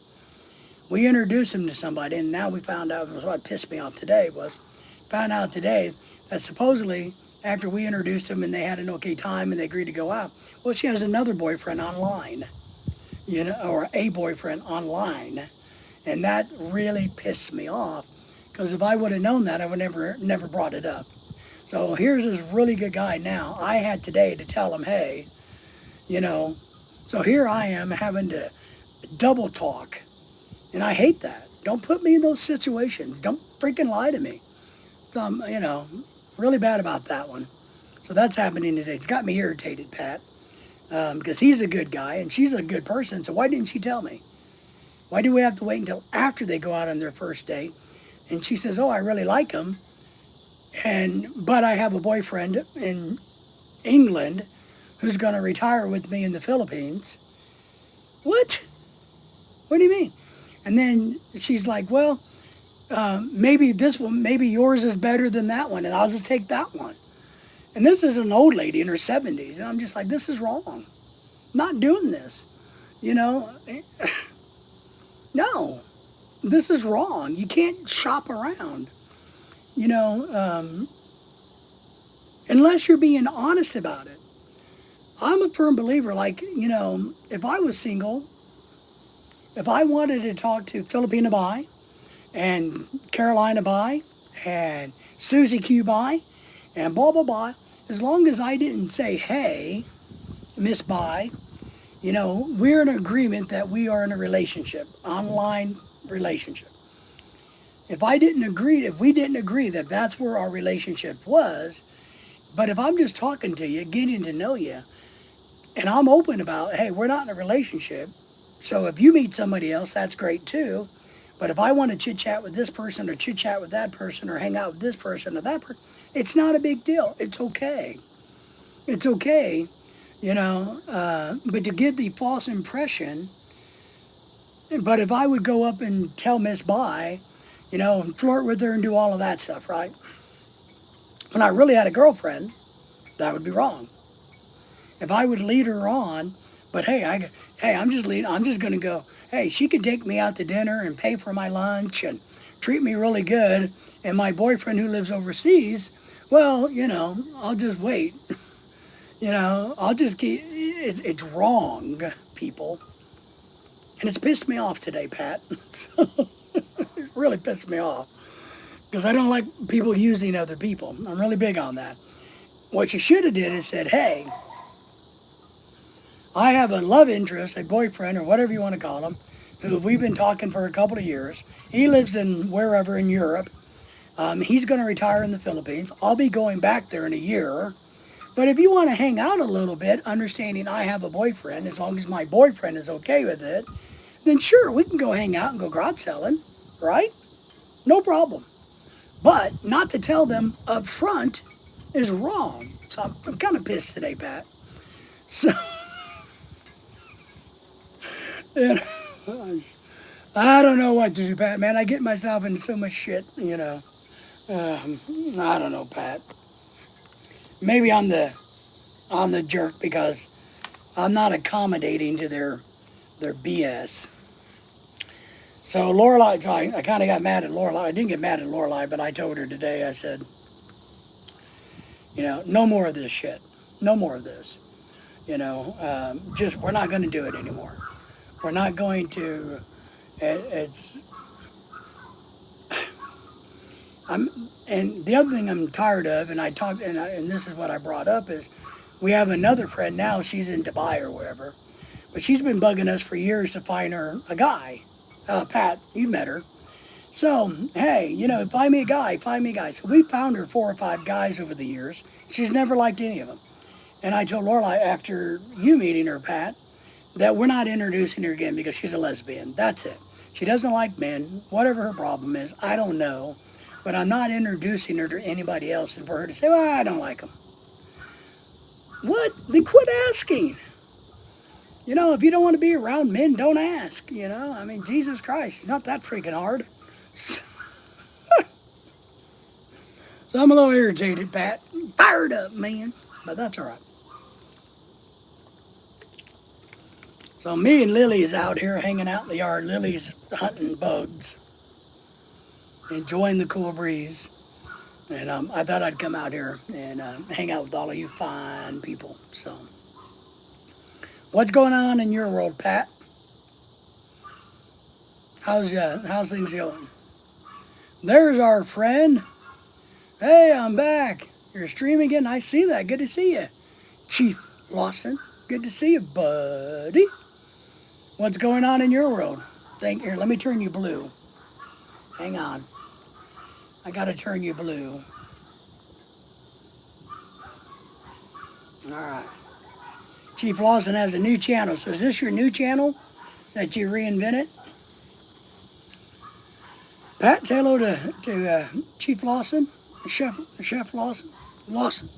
Speaker 1: We introduced him to somebody, and now we found out, what pissed me off today found out today that supposedly after we introduced him and they had an okay time and they agreed to go out, well, she has another boyfriend online, or a boyfriend online. And that really pissed me off because if I would have known that, I would never brought it up. So here's this really good guy now. I had today to tell him, hey, so here I am having to double talk. And I hate that. Don't put me in those situations. Don't freaking lie to me. So I'm, really bad about that one. So that's happening today. It's got me irritated, Pat, because he's a good guy and she's a good person. So why didn't she tell me? Why do we have to wait until after they go out on their first date? And she says, oh, I really like him. But I have a boyfriend in England who's going to retire with me in the Philippines. What? What do you mean? And then she's like, well, maybe yours is better than that one, and I'll just take that one. And this is an old lady in her 70s, and I'm just like, this is wrong. I'm not doing this. No, this is wrong. You can't shop around. Unless you're being honest about it. I'm a firm believer, if I was single, if I wanted to talk to Filipina Bai and Carolina Bai and Susie Q Bai and blah, blah, blah, as long as I didn't say, hey, Miss Bai, we're in agreement that we are in a relationship, online relationship. If we didn't agree that that's where our relationship was, but if I'm just talking to you, getting to know you, and I'm open about, hey, we're not in a relationship, so if you meet somebody else, that's great too, but if I want to chit-chat with this person or chit-chat with that person or hang out with this person or that person, it's not a big deal. It's okay. It's okay, But to give the false impression, but if I would go up and tell Miss Bye, and flirt with her and do all of that stuff, right? When I really had a girlfriend, that would be wrong. If I would lead her on, but hey, I'm just leading. I'm just gonna go. Hey, she could take me out to dinner and pay for my lunch and treat me really good. And my boyfriend who lives overseas, well, I'll just wait. I'll just keep. It's wrong, people, and it's pissed me off today, Pat. So, it really pissed me off because I don't like people using other people. I'm really big on that. What you should have did is said, hey, I have a love interest, a boyfriend, or whatever you want to call him, who we've been talking for a couple of years. He lives in wherever in Europe. He's going to retire in the Philippines. I'll be going back there in a year. But if you want to hang out a little bit, understanding I have a boyfriend, as long as my boyfriend is okay with it, then sure, we can go hang out and go garage selling, right? No problem. But not to tell them up front is wrong. So I'm kind of pissed today, Pat. So, you know, I don't know what to do, Pat, man. I get myself into so much shit, I don't know, Pat. Maybe I'm the jerk because I'm not accommodating to their BS. So Lorelai, I kind of got mad at Lorelai. I didn't get mad at Lorelai, but I told her today, I said, no more of this shit. No more of this. Just, we're not going to do it anymore. We're not going to, it's, and the other thing I'm tired of, and and this is what I brought up, is we have another friend now, she's in Dubai or wherever, but she's been bugging us for years to find her a guy. Pat, you met her. So, hey, find me a guy, find me a guy. So we found her 4 or 5 guys over the years. She's never liked any of them. And I told Lorelai after you meeting her, Pat, that we're not introducing her again because she's a lesbian. That's it. She doesn't like men, whatever her problem is, I don't know. But I'm not introducing her to anybody else and for her to say, well, I don't like them. What? Then quit asking. If you don't want to be around men, don't ask. I mean, Jesus Christ, it's not that freaking hard. So I'm a little irritated, Pat. Fired up, man. But that's all right. So me and Lily's out here hanging out in the yard. Lily's hunting bugs, enjoying the cool breeze. And I thought I'd come out here and hang out with all of you fine people. So, what's going on in your world, Pat? How's things going? There's our friend. Hey, I'm back. You're streaming again. I see that. Good to see you, Chief Lawson. Good to see you, buddy. What's going on in your world? Here, let me turn you blue. Hang on. I gotta turn you blue. All right. Chief Lawson has a new channel. So is this your new channel that you reinvented? Pat, say hello to Chief Lawson, Chef Lawson. Lawson.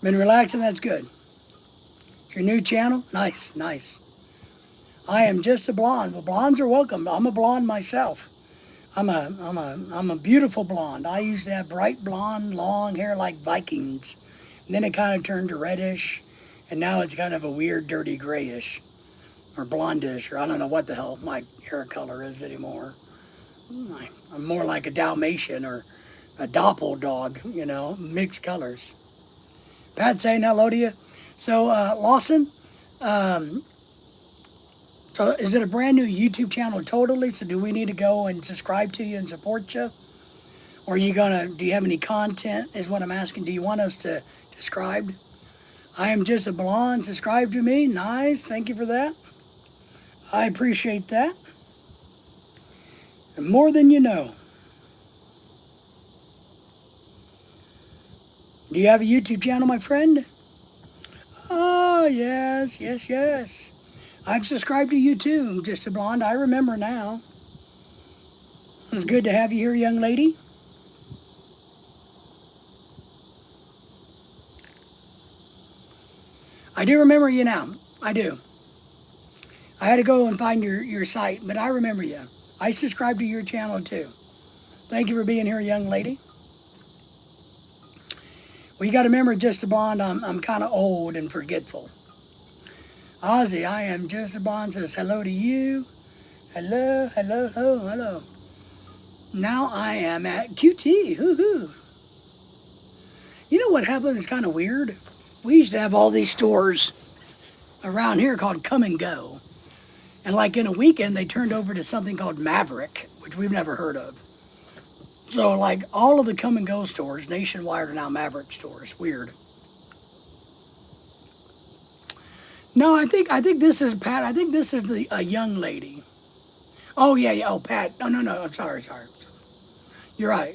Speaker 1: Been relaxing, that's good. Your new channel? Nice, nice. I am just a blonde. Well, blondes are welcome. I'm a blonde myself. I'm a beautiful blonde. I used to have bright blonde, long hair like Vikings. And then it kind of turned to reddish, and now it's kind of a weird, dirty grayish, or blondish, or I don't know what the hell my hair color is anymore. I'm more like a Dalmatian or a Doppeldog, mixed colors. Pat saying hello to you. So, Lawson, so is it a brand new YouTube channel totally? So do we need to go and subscribe to you and support you? Or do you have any content is what I'm asking. Do you want us to subscribe? I am just a blonde. Subscribe to me. Nice. Thank you for that. I appreciate that. And more than you know. Do you have a YouTube channel, my friend? Oh, yes, yes, yes. I've subscribed to you too, Just a Blonde. I remember now. It's good to have you here, young lady. I do remember you now. I do. I had to go and find your site, but I remember you. I subscribe to your channel too. Thank you for being here, young lady. Well, you got to remember, Just a Blonde, I'm kind of old and forgetful. Ozzy, I am Just a Blonde, says hello to you. Hello, hello, hello, hello. Now I am at QT. Hoo-hoo. You know what happened? It's kind of weird. We used to have all these stores around here called Come and Go. And like in a weekend, they turned over to something called Maverick, which we've never heard of. So like all of the Come and Go stores nationwide are now Maverick stores. Weird. No, I think this is Pat. I think this is a young lady. Oh yeah, yeah. Oh Pat. No, no, no. I'm sorry. You're right.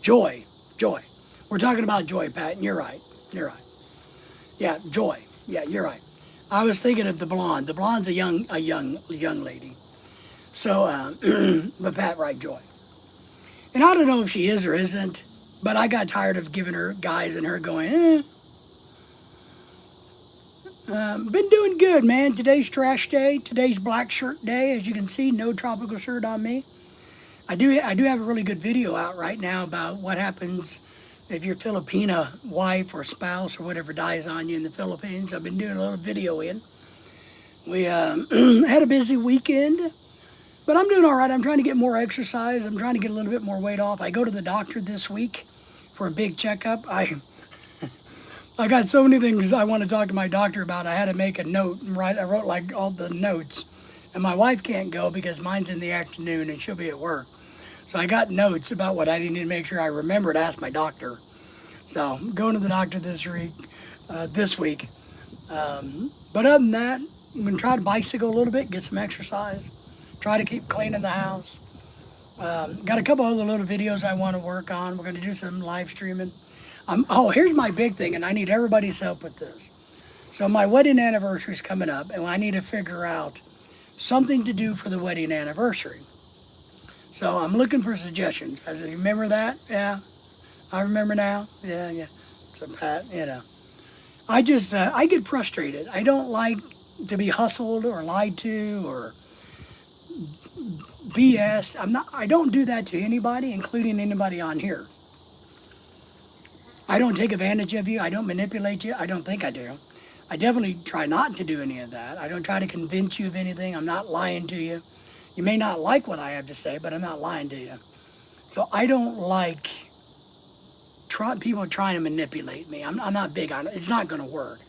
Speaker 1: Joy. We're talking about Joy, Pat. And you're right. Yeah, Joy. Yeah, you're right. I was thinking of the blonde. The blonde's a young lady. So, but Pat, right, Joy. And I don't know if she is or isn't, but I got tired of giving her guys and her going, been doing good, man. Today's trash day. Today's black shirt day. As you can see, no tropical shirt on me. I do have a really good video out right now about what happens if your Filipina wife or spouse or whatever dies on you in the Philippines. I've been doing a little video in. We had a busy weekend, but I'm doing all right. I'm trying to get more exercise. I'm trying to get a little bit more weight off. I go to the doctor this week for a big checkup. I got so many things I want to talk to my doctor about. I had to make a note and I wrote like all the notes. And my wife can't go because mine's in the afternoon and she'll be at work. So I got notes about what I need to make sure I remember to ask my doctor. So I'm going to the doctor this week. But other than that, I'm going to try to bicycle a little bit, get some exercise, try to keep cleaning the house. Got a couple other little videos I want to work on. We're going to do some live streaming. Here's my big thing, and I need everybody's help with this. So my wedding anniversary is coming up, and I need to figure out something to do for the wedding anniversary. So I'm looking for suggestions. I said, remember that? Yeah, I remember now. Yeah. So Pat, I just, I get frustrated. I don't like to be hustled or lied to or BS. I don't do that to anybody, including anybody on here. I don't take advantage of you. I don't manipulate you. I don't think I do. I definitely try not to do any of that. I don't try to convince you of anything. I'm not lying to you. You may not like what I have to say, but I'm not lying to you. So I don't like people trying to manipulate me. I'm not big on it. It's not going to work.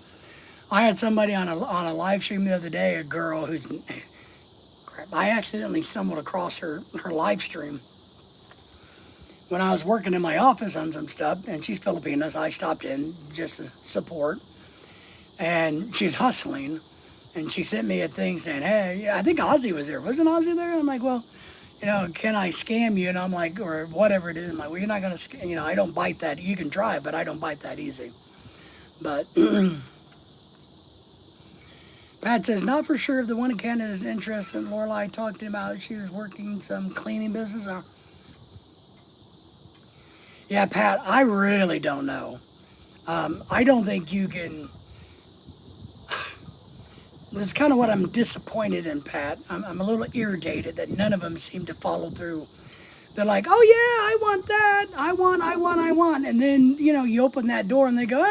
Speaker 1: I had somebody on a live stream the other day, a girl who's, I accidentally stumbled across her live stream when I was working in my office on some stuff, and she's Filipina, so I stopped in just to support. And she's hustling, and she sent me a thing saying, hey, I think Ozzy was there. Wasn't Ozzy there? I'm like, well, can I scam you? And I'm like, or whatever it is. I'm like, well, you're not going to, I don't bite that. You can try, but I don't bite that easy. But Pat says, not for sure if the one in Canada is interested in Lorelai talked about she was working some cleaning business. Yeah, Pat, I really don't know. I don't think you can. That's kind of what I'm disappointed in, Pat. I'm a little irritated that none of them seem to follow through. They're like, oh yeah, I want that. I want. And then, you open that door and they go,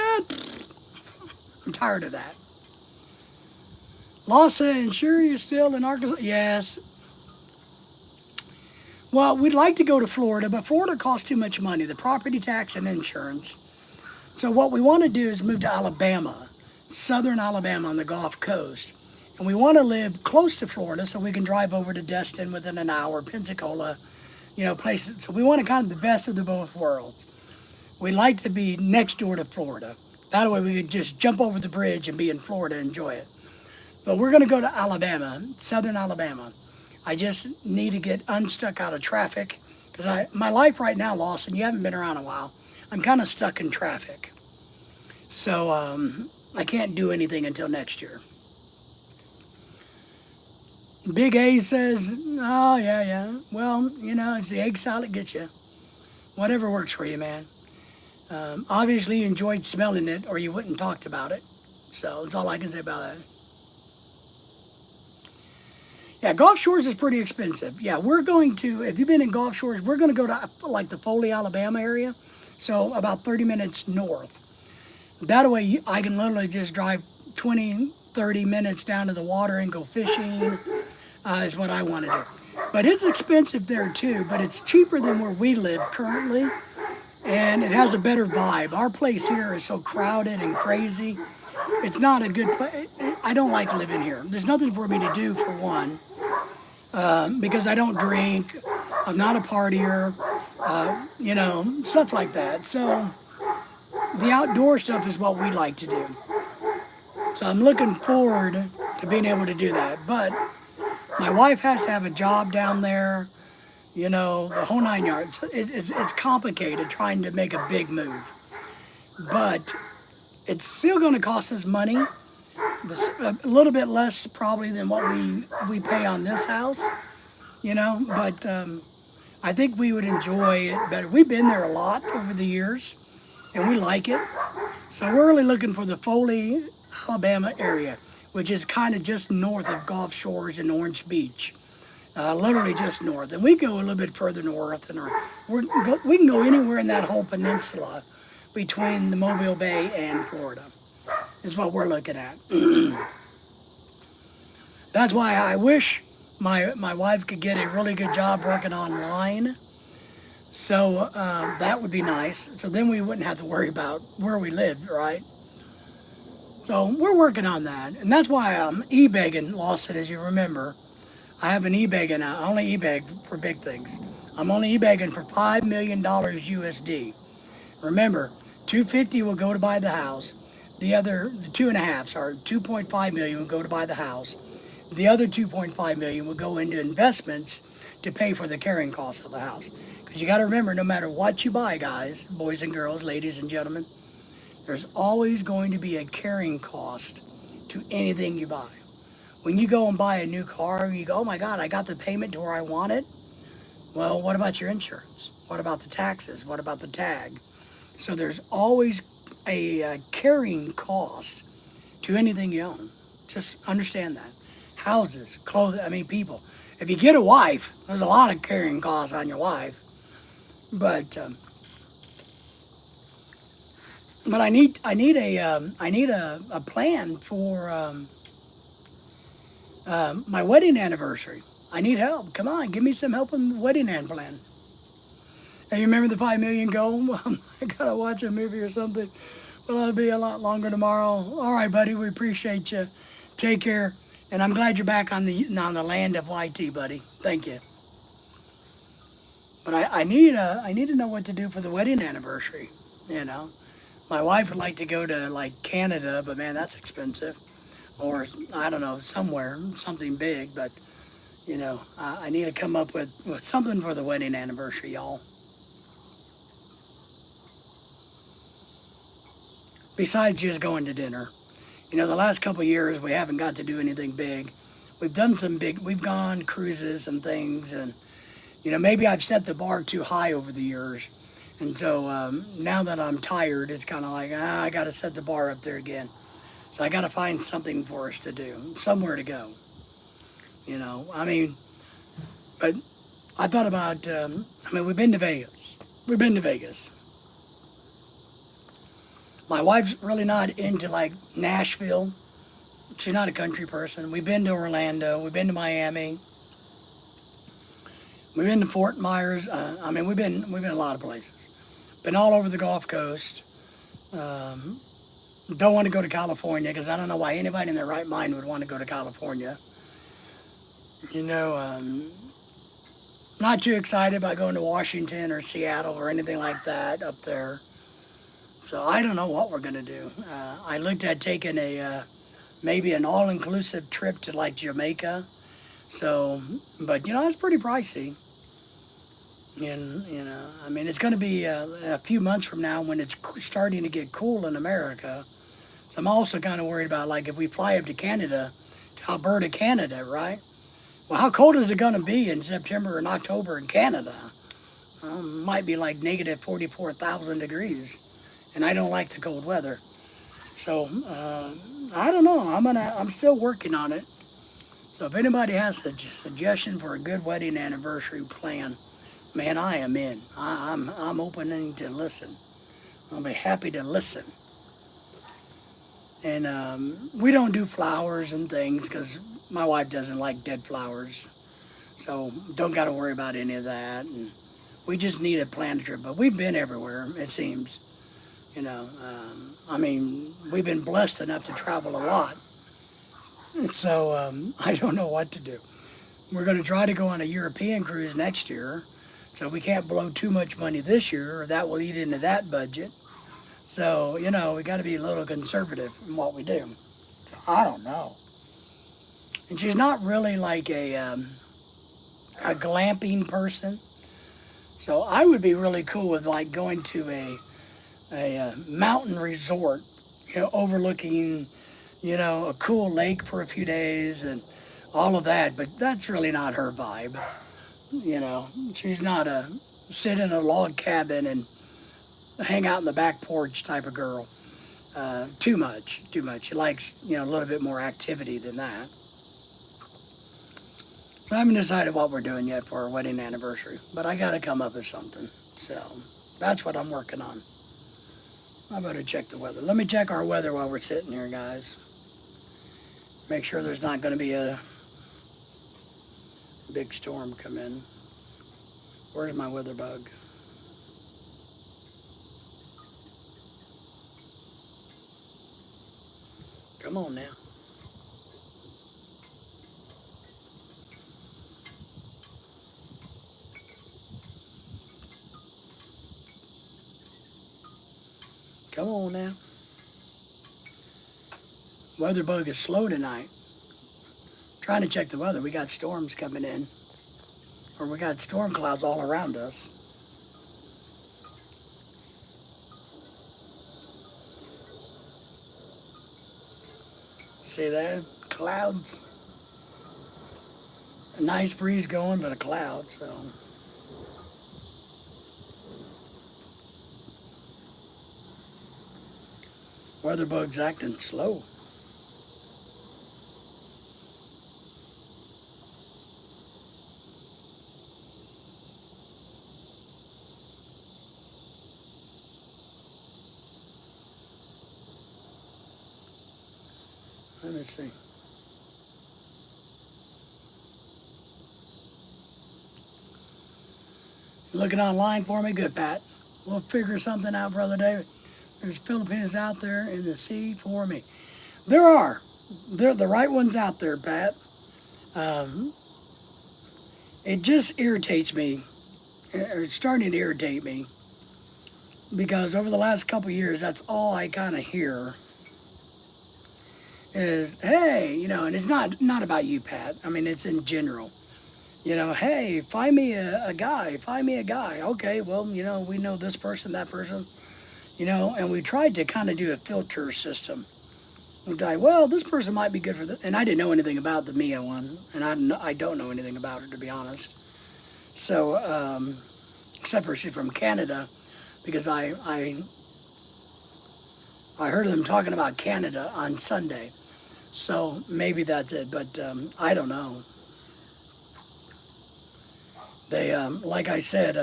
Speaker 1: I'm tired of that. Lawson, and sure you're still in Arkansas? Yes. Well, we'd like to go to Florida, but Florida costs too much money, the property tax and insurance. So what we want to do is move to Alabama, southern Alabama on the Gulf Coast. And we want to live close to Florida so we can drive over to Destin within an hour, Pensacola, places. So we want to kind of the best of the both worlds. We'd like to be next door to Florida. That way we could just jump over the bridge and be in Florida and enjoy it. But we're going to go to Alabama, southern Alabama. I just need to get unstuck out of traffic because my life right now, Lawson, you haven't been around a while. I'm kind of stuck in traffic. So I can't do anything until next year. Big A says, oh, yeah. Well, it's the egg salad gets you. Whatever works for you, man. Obviously, you enjoyed smelling it, or you wouldn't talked about it. So that's all I can say about that. Yeah, Gulf Shores is pretty expensive. Yeah, we're going to, if you've been in Gulf Shores, we're going to go to like the Foley, Alabama area. So about 30 minutes north. That way I can literally just drive 20, 30 minutes down to the water and go fishing, is what I want to do. But it's expensive there too, but it's cheaper than where we live currently. And it has a better vibe. Our place here is so crowded and crazy. It's not a good place. I don't like living here. There's nothing for me to do, for one, because I don't drink. I'm not a partier, stuff like that. So the outdoor stuff is what we like to do. So I'm looking forward to being able to do that. But my wife has to have a job down there, the whole 9 yards. It's complicated trying to make a big move. But it's still going to cost us money, a little bit less probably than what we pay on this house, but I think we would enjoy it better. We've been there a lot over the years, and we like it. So we're really looking for the Foley, Alabama area, which is kind of just north of Gulf Shores and Orange Beach, literally just north. And we go a little bit further north, and we can go anywhere in that whole peninsula between the Mobile Bay and Florida, is what we're looking at. That's why I wish my wife could get a really good job working online. So that would be nice. So then we wouldn't have to worry about where we lived, right? So we're working on that. And that's why I'm e-begging Lawson, as you remember. I have an e-begging. I only e-beg for big things. I'm only e-begging for $5 million USD. Remember, 250 will go to buy the house. The 2.5 million will go to buy the house. The other 2.5 million will go into investments to pay for the carrying cost of the house. Because you got to remember, no matter what you buy, guys, boys and girls, ladies and gentlemen, there's always going to be a carrying cost to anything you buy. When you go and buy a new car, you go, oh my God, I got the payment to where I want it. Well, what about your insurance? What about the taxes? What about the tag? So there's always a carrying cost to anything you own. Just understand that. Houses, clothes, people. If you get a wife, there's a lot of carrying costs on your wife. But I need a plan for my wedding anniversary. I need help. Come on, give me some help on the wedding plan. And you remember the 5 million goal? Well, I gotta watch a movie or something. Well, it'll be a lot longer tomorrow. All right, buddy. We appreciate you. Take care. And I'm glad you're back on the land of YT, buddy. Thank you. But I need to know what to do for the wedding anniversary. My wife would like to go to like Canada, but man, that's expensive. Or I don't know, something big. But I need to come up with something for the wedding anniversary, y'all. Besides just going to dinner. The last couple of years we haven't got to do anything big. We've gone on cruises and things, and maybe I've set the bar too high over the years. And so now that I'm tired, it's kind of like, I got to set the bar up there again. So I got to find something for us to do, somewhere to go. But I thought about, we've been to Vegas. We've been to Vegas. My wife's really not into like Nashville. She's not a country person. We've been to Orlando. We've been to Miami. We've been to Fort Myers. We've been a lot of places. Been all over the Gulf Coast. Don't want to go to California because I don't know why anybody in their right mind would want to go to California. Not too excited about going to Washington or Seattle or anything like that up there. So I don't know what we're going to do. I looked at taking maybe an all-inclusive trip to like Jamaica. So, but it's pretty pricey. And it's going to be a few months from now when it's starting to get cool in America. So I'm also kind of worried about like if we fly up to Canada, to Alberta, Canada, right? Well, how cold is it going to be in September and October in Canada? Might be like negative 44,000 degrees. and I don't like the cold weather. So I don't know. I'm still working on it. So if anybody has a suggestion for a good wedding anniversary plan, man, I am in. I'm opening to listen. I'll be happy to listen. And we don't do flowers and things because my wife doesn't like dead flowers. So don't got to worry about any of that. And we just need a planned trip. But we've been everywhere, it seems. You know, I mean, we've been blessed enough to travel a lot. And so I don't know what to do. We're going to try to go on a European cruise next year. So we can't blow too much money this year, or that will eat into that budget. So, you know, we got to be a little conservative in what we do. I don't know. And she's not really like a glamping person. So I would be really cool with like going to a mountain resort, you know, overlooking, you know, a cool lake for a few days and all of that. But that's really not her vibe. You know, she's not a sit in a log cabin and hang out in the back porch type of girl. Too much. She likes, you know, a little bit more activity than that. So I haven't decided what we're doing yet for our wedding anniversary, but I got to come up with something. So that's what I'm working on. I better check the weather. Let me check our weather while we're sitting here, guys. Make sure there's not going to be a big storm come in. Where's my weather bug? Come on now. Come on now. Weather bug is slow tonight. Trying to check the weather. We got storms coming in. Or we got storm clouds all around us. See there? Clouds. A nice breeze going, but a cloud, so. Weather bug's acting slow. Let me see. Looking online for me? Good, Pat. We'll figure something out, Brother David. There's Filipinas out there in the sea for me. There are. They're the right ones out there, Pat. It just irritates me, or it's starting to irritate me, because over the last couple of years, that's all I kind of hear is, hey, you know, and it's not about you, Pat. I mean, it's in general. You know, hey, find me a guy. Okay, well, you know, we know this person, that person. You know, and we tried to kind of do a filter system. We tried, well, this person might be good for this. And I didn't know anything about the Mia one, and I don't know anything about her, to be honest. So, except for she's from Canada, because I heard them talking about Canada on Sunday. So maybe that's it, but I don't know. They, like I said,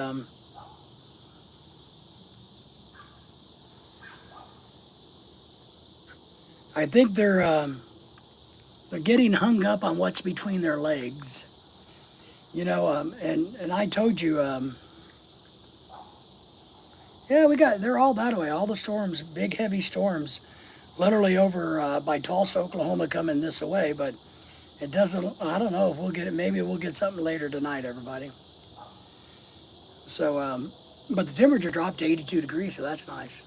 Speaker 1: I think they're getting hung up on what's between their legs. You know, and I told you, yeah, they're all that way. All the storms, big heavy storms, literally over by Tulsa, Oklahoma, coming this way. But it doesn't. I don't know if we'll get it. Maybe we'll get something later tonight, everybody. So, but the temperature dropped to 82 degrees, so that's nice.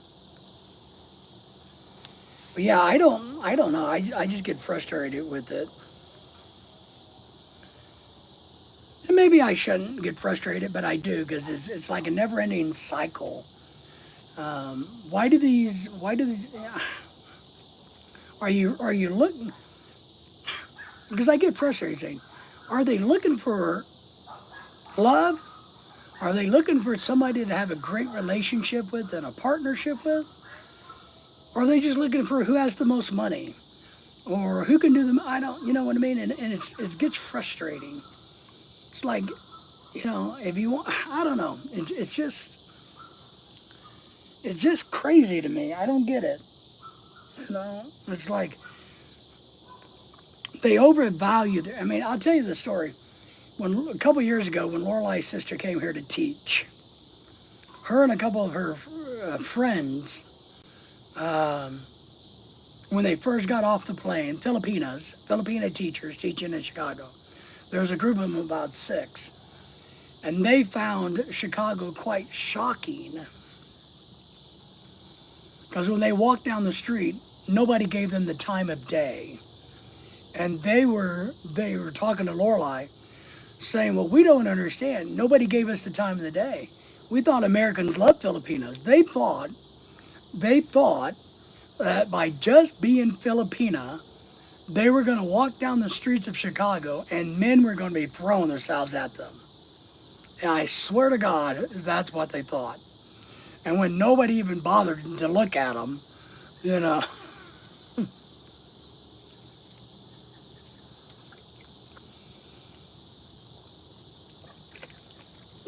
Speaker 1: But yeah, I don't know. I just get frustrated with it. And maybe I shouldn't get frustrated, but I do, because it's like a never-ending cycle. Why do these? Are you looking? Because I get frustrated saying, are they looking for love? Are they looking for somebody to have a great relationship with and a partnership with? Or are they just looking for who has the most money? Or who can do them? I don't, you know what I mean? And it gets frustrating. It's like, you know, if you want, I don't know. It's just crazy to me. I don't get it. You know, it's like they overvalue their, I mean, I'll tell you the story. When a couple years ago, when Lorelai's sister came here to teach, her and a couple of her friends, um, when they first got off the plane, Filipina teachers teaching in Chicago, there was a group of them about 6, and they found Chicago quite shocking because when they walked down the street, nobody gave them the time of day, and they were talking to Lorelai, saying, "Well, we don't understand. Nobody gave us the time of the day. We thought Americans loved Filipinos. They thought that by just being Filipina, they were going to walk down the streets of Chicago and men were going to be throwing themselves at them." And I swear to God, that's what they thought. And when nobody even bothered to look at them, you know.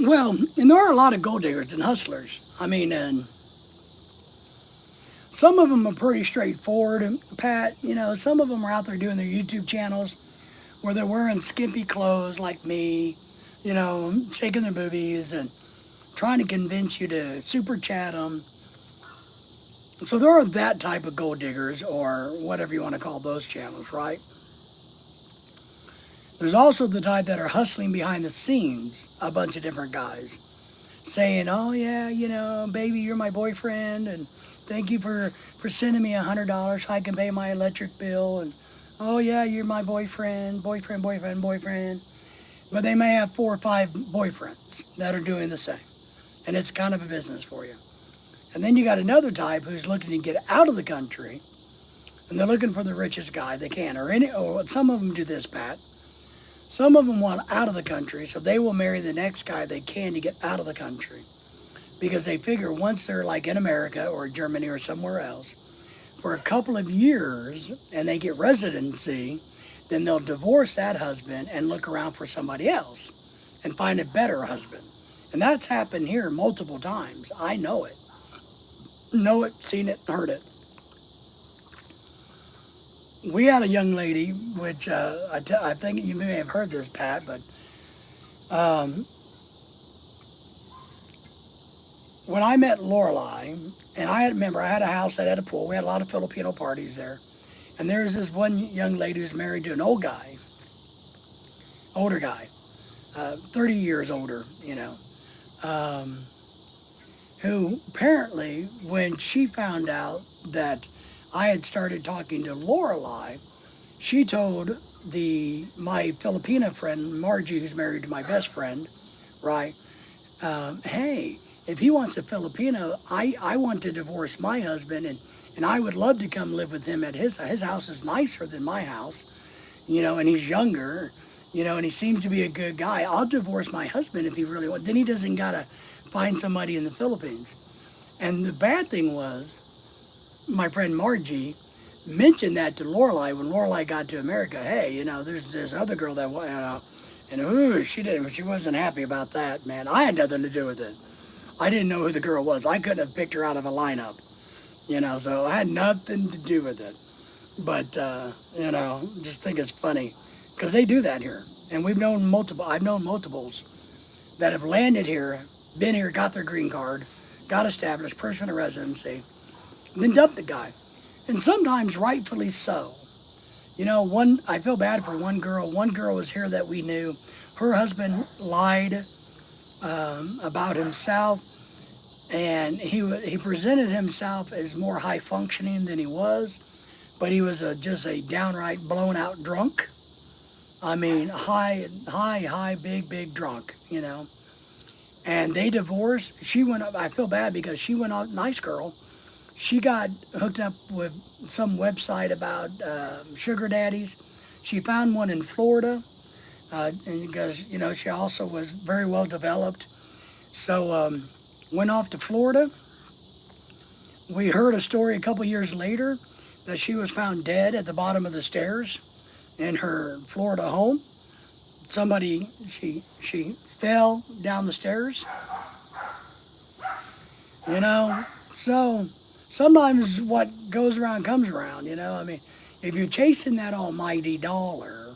Speaker 1: Well, and there are a lot of gold diggers and hustlers. I mean, and some of them are pretty straightforward, Pat. You know, some of them are out there doing their YouTube channels where they're wearing skimpy clothes like me, you know, shaking their boobies and trying to convince you to super chat them. So there are that type of gold diggers or whatever you want to call those channels, right? There's also the type that are hustling behind the scenes, a bunch of different guys, saying, "Oh yeah, you know, baby, you're my boyfriend, and thank you for sending me $100 so I can pay my electric bill." And "Oh yeah, you're my boyfriend." But they may have 4 or 5 boyfriends that are doing the same, and it's kind of a business for you. And then you got another type who's looking to get out of the country, and they're looking for the richest guy they can, or some of them do this, Pat. Some of them want out of the country, so they will marry the next guy they can to get out of the country. Because they figure once they're like in America or Germany or somewhere else, for a couple of years, and they get residency, then they'll divorce that husband and look around for somebody else and find a better husband. And that's happened here multiple times. I know it. Know it, seen it, heard it. We had a young lady, which I think you may have heard this, Pat, but when I met Lorelai, and I remember I had a house that had a pool. We had a lot of Filipino parties there. And there was this one young lady who's married to an older guy, 30 years older, you know, who apparently, when she found out that I had started talking to Lorelai, she told my Filipina friend, Margie, who's married to my best friend, right, "Hey, if he wants a Filipino, I want to divorce my husband, and I would love to come live with him at his house is nicer than my house, you know, and he's younger, you know, and he seems to be a good guy. I'll divorce my husband if he really wants. Then he doesn't gotta find somebody in the Philippines." And the bad thing was, my friend Margie mentioned that to Lorelai when Lorelai got to America. "Hey, you know, there's this other girl that, you know," and she wasn't happy about that, man. I had nothing to do with it. I didn't know who the girl was. I couldn't have picked her out of a lineup, you know, so I had nothing to do with it. But, you know, just think it's funny because they do that here. And I've known multiples that have landed here, been here, got their green card, got established, permanent residency, and then dumped the guy. And sometimes rightfully so. You know, I feel bad for one girl. One girl was here that we knew. Her husband lied about himself, and he presented himself as more high functioning than he was, but he was just a downright blown out drunk. I mean, high, big drunk, you know. And they divorced. She went up. I feel bad because she went out, nice girl. She got hooked up with some website about sugar daddies. She found one in Florida, and because, you know, she also was very well developed. So went off to Florida, We heard a story a couple years later that she was found dead at the bottom of the stairs in her Florida home. Somebody, she fell down the stairs, you know. So sometimes what goes around comes around, you know. I mean, if you're chasing that almighty dollar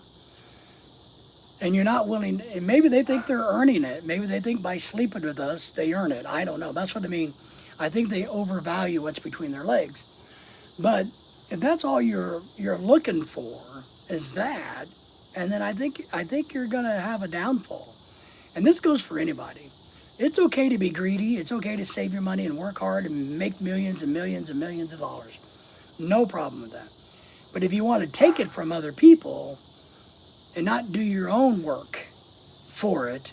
Speaker 1: and you're not willing, and maybe they think they're earning it. Maybe they think by sleeping with us, they earn it. I don't know. That's what I mean. I think they overvalue what's between their legs. But if that's all you're looking for is that, and then I think you're gonna have a downfall. And this goes for anybody. It's okay to be greedy. It's okay to save your money and work hard and make millions and millions and millions of dollars. No problem with that. But if you want to take it from other people and not do your own work for it,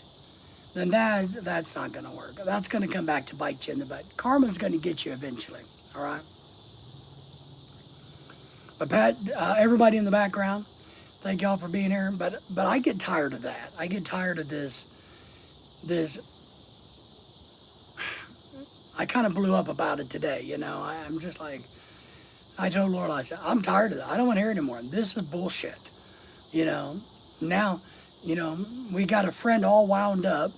Speaker 1: then that's not going to work. That's going to come back to bite you in the butt. Karma's going to get you eventually. All right. But Pat, everybody in the background, thank y'all for being here. But I get tired of that. I get tired of this. I kind of blew up about it today. You know, I'm just like, I told Laura, I said, I'm tired of that. I don't want to hear it anymore. This is bullshit. You know, now, you know, we got a friend all wound up.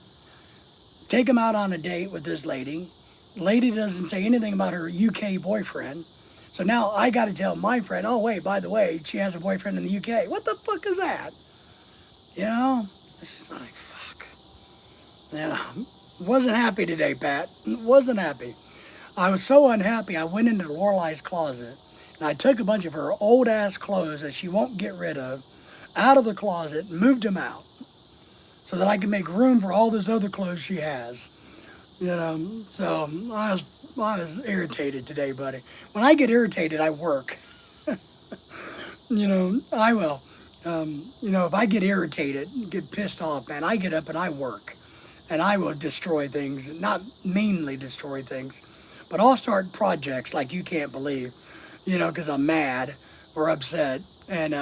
Speaker 1: Take him out on a date with this lady. Lady doesn't say anything about her UK boyfriend. So now I got to tell my friend, oh, wait, by the way, she has a boyfriend in the UK. What the fuck is that? You know? It's just like, fuck. You know, wasn't happy today, Pat. Wasn't happy. I was so unhappy, I went into Lorelei's closet, and I took a bunch of her old-ass clothes that she won't get rid of out of the closet and moved them out so that I can make room for all those other clothes she has. You know, so I was irritated today, buddy. When I get irritated, I work. You know, I will. You know, if I get irritated, get pissed off, man, I get up and I work. And I will destroy things, not meanly destroy things, but I'll start projects like you can't believe, you know, because I'm mad or upset, and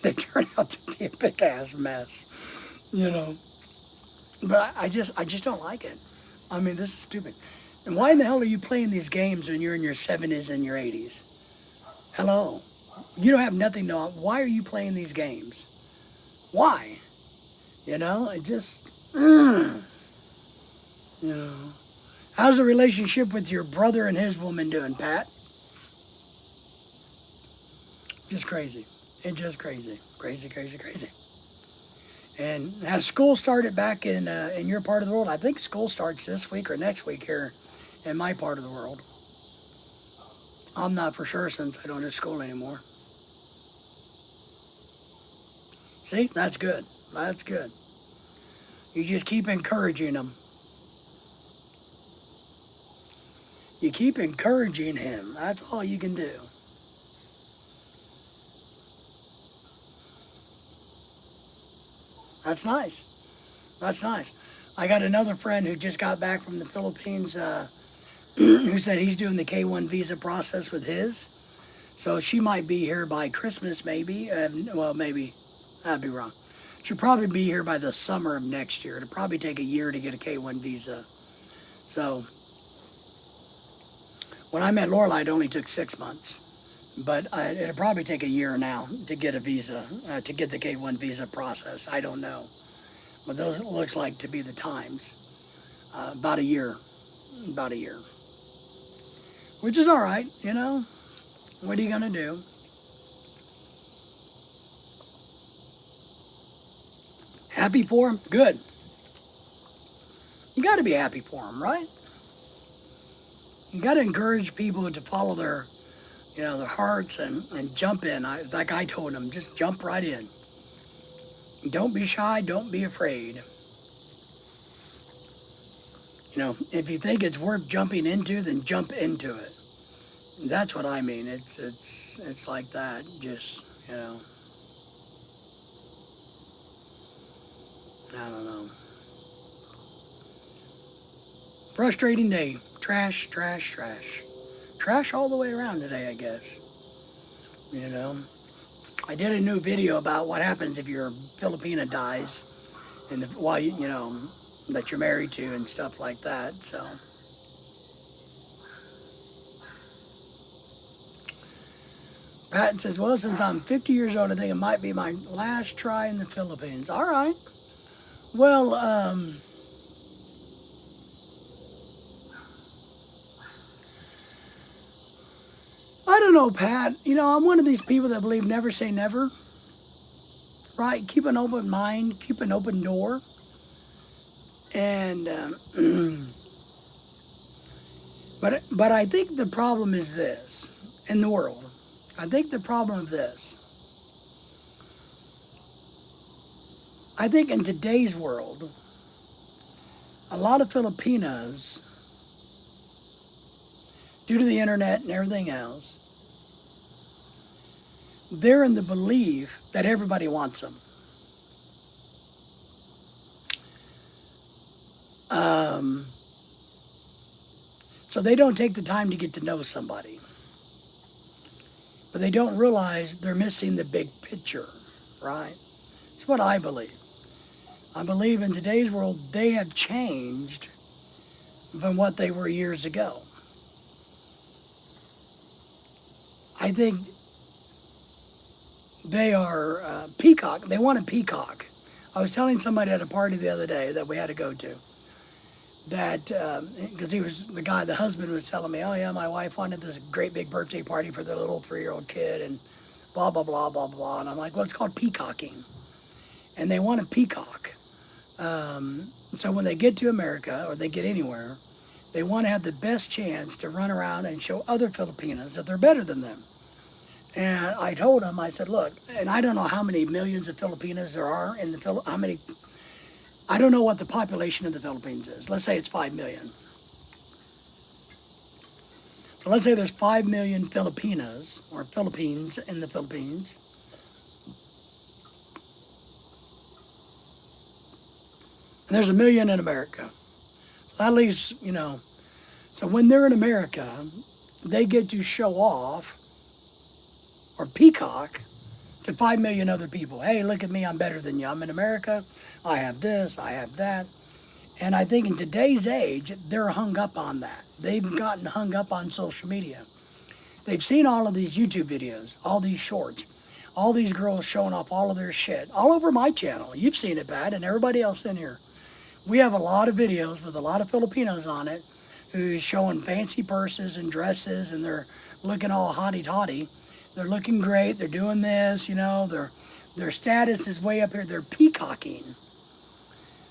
Speaker 1: they turn out to be a big ass mess, you know. But I just don't like it. I mean, this is stupid. And why in the hell are you playing these games when you're in your 70s and your 80s? Hello. You don't have nothing to. Why are you playing these games? Why? You know, it just. You know, how's the relationship with your brother and his woman doing, Pat? Just crazy. It's just crazy. Crazy, crazy, crazy. And has school started back in your part of the world? I think school starts this week or next week here in my part of the world. I'm not for sure since I don't do school anymore. See, that's good. That's good. You just keep encouraging them. You keep encouraging him. That's all you can do. That's nice. That's nice. I got another friend who just got back from the Philippines who said he's doing the K-1 visa process with his. So she might be here by Christmas, maybe. Well, maybe. I'd be wrong. She'll probably be here by the summer of next year. It'll probably take a year to get a K-1 visa. So when I met Lorelei, it only took 6 months. But it'll probably take a year now to get a visa, to get the K-1 visa process. I don't know. But those looks like to be the times. About a year. About a year. Which is all right, you know. What are you going to do? Happy for him? Good. You got to be happy for him, right? You got to encourage people to follow their, you know, their hearts and jump in. Like I told them, just jump right in. Don't be shy. Don't be afraid. You know, if you think it's worth jumping into, then jump into it. That's what I mean. It's like that. Just, you know. I don't know. Frustrating day. Trash, trash, trash. Trash all the way around today, I guess. You know. I did a new video about what happens if your Filipina dies, and while you know that you're married to and stuff like that. So Pat says, well, since I'm 50 years old, I think it might be my last try in the Philippines. All right. Well, I don't know, Pat. You know, I'm one of these people that believe never say never, right? Keep an open mind, keep an open door. And, but I think the problem is this in the world. I think the problem of this. I think in today's world, a lot of Filipinas, due to the internet and everything else, they're in the belief that everybody wants them. So they don't take the time to get to know somebody. But they don't realize they're missing the big picture, right? It's what I believe. I believe in today's world, they have changed from what they were years ago. I think they are peacock. They want a peacock. I was telling somebody at a party the other day that we had to go to that, because the husband was telling me, oh yeah, my wife wanted this great big birthday party for their little 3-year-old kid and blah, blah, blah, blah, blah. And I'm like, well, it's called peacocking. And they want a peacock. So when they get to America or they get anywhere, they want to have the best chance to run around and show other Filipinos that they're better than them. And I told them, I said, look, and I don't know how many millions of Filipinos there are in the I don't know what the population of the Philippines is. Let's say it's 5 million. So let's say there's 5 million Filipinas or Philippines in the Philippines. And there's 1 million in America. So that leaves, so when they're in America, they get to show off or peacock to 5 million other people. Hey, look at me, I'm better than you. I'm in America, I have this, I have that. And I think in today's age, they're hung up on that. They've gotten hung up on social media. They've seen all of these YouTube videos, all these shorts, all these girls showing off all of their shit, all over my channel. You've seen it, Pat, and everybody else in here. We have a lot of videos with a lot of Filipinos on it who's showing fancy purses and dresses, and they're looking all hotty-totty. They're looking great. They're doing this, their status is way up here. They're peacocking.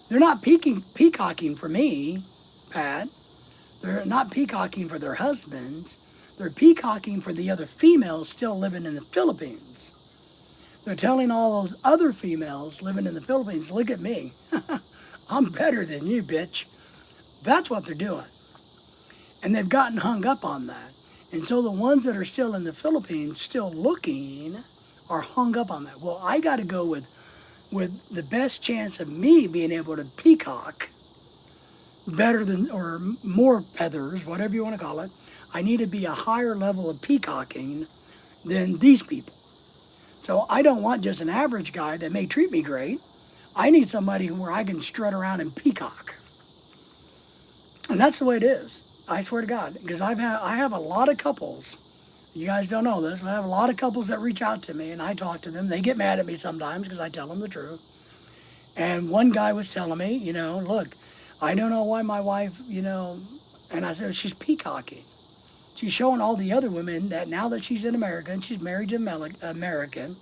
Speaker 1: They're not peacocking for me, Pat. They're not peacocking for their husbands. They're peacocking for the other females still living in the Philippines. They're telling all those other females living in the Philippines, look at me. I'm better than you, bitch. That's what they're doing. And they've gotten hung up on that. And so the ones that are still in the Philippines, still looking, are hung up on that. Well, I got to go with the best chance of me being able to peacock better than, or more feathers, whatever you want to call it. I need to be a higher level of peacocking than these people. So I don't want just an average guy that may treat me great. I need somebody where I can strut around and peacock. And that's the way it is. I swear to God, because I have a lot of couples. You guys don't know this, but I have a lot of couples that reach out to me and I talk to them. They get mad at me sometimes because I tell them the truth. And one guy was telling me, look, I don't know why my wife, and I said, she's peacocking. She's showing all the other women that now that she's in America and she's married to an American,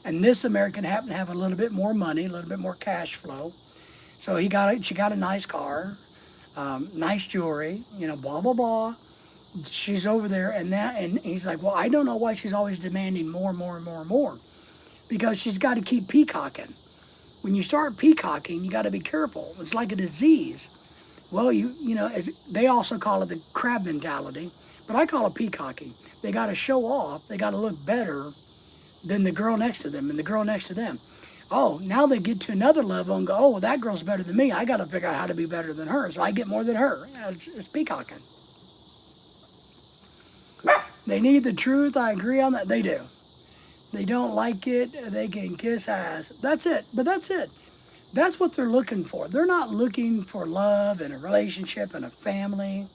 Speaker 1: and this American happened to have a little bit more money, a little bit more cash flow. So she got a nice car, nice jewelry, blah, blah, blah. She's over there and he's like, well, I don't know why she's always demanding more, more, and more, and more. Because she's got to keep peacocking. When you start peacocking, you got to be careful. It's like a disease. Well, they also call it the crab mentality, but I call it peacocking. They got to show off. They got to look better than the girl next to them and the girl next to them. Oh, now they get to another level and go, oh, well, that girl's better than me. I got to figure out how to be better than her, so I get more than her. It's peacocking. They need the truth. I agree on that. They do. They don't like it. They can kiss ass. That's it. But that's it. That's what they're looking for. They're not looking for love and a relationship and a family.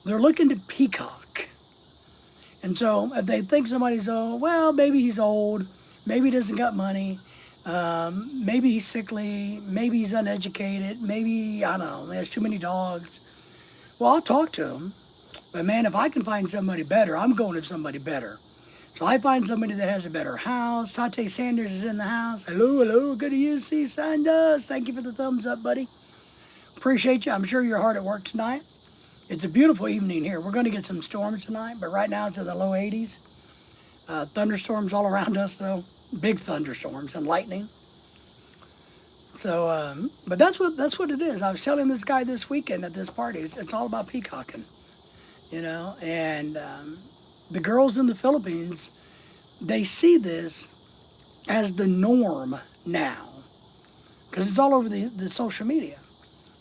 Speaker 1: They're looking to peacock. And so if they think somebody's old, well, maybe he's old, maybe he doesn't got money, maybe he's sickly, maybe he's uneducated, maybe, I don't know, he has too many dogs. Well, I'll talk to him. But man, if I can find somebody better, I'm going to somebody better. So I find somebody that has a better house. Tate Sanders is in the house. Hello, hello, good to you, see Sanders. Thank you for the thumbs up, buddy. Appreciate you. I'm sure you're hard at work tonight. It's a beautiful evening here. We're going to get some storms tonight, but right now it's in the low 80s. Thunderstorms all around us, though. Big thunderstorms and lightning. So, but that's what it is. I was telling this guy this weekend at this party. It's all about peacocking, you know. And the girls in the Philippines, they see this as the norm now, because it's all over the social media,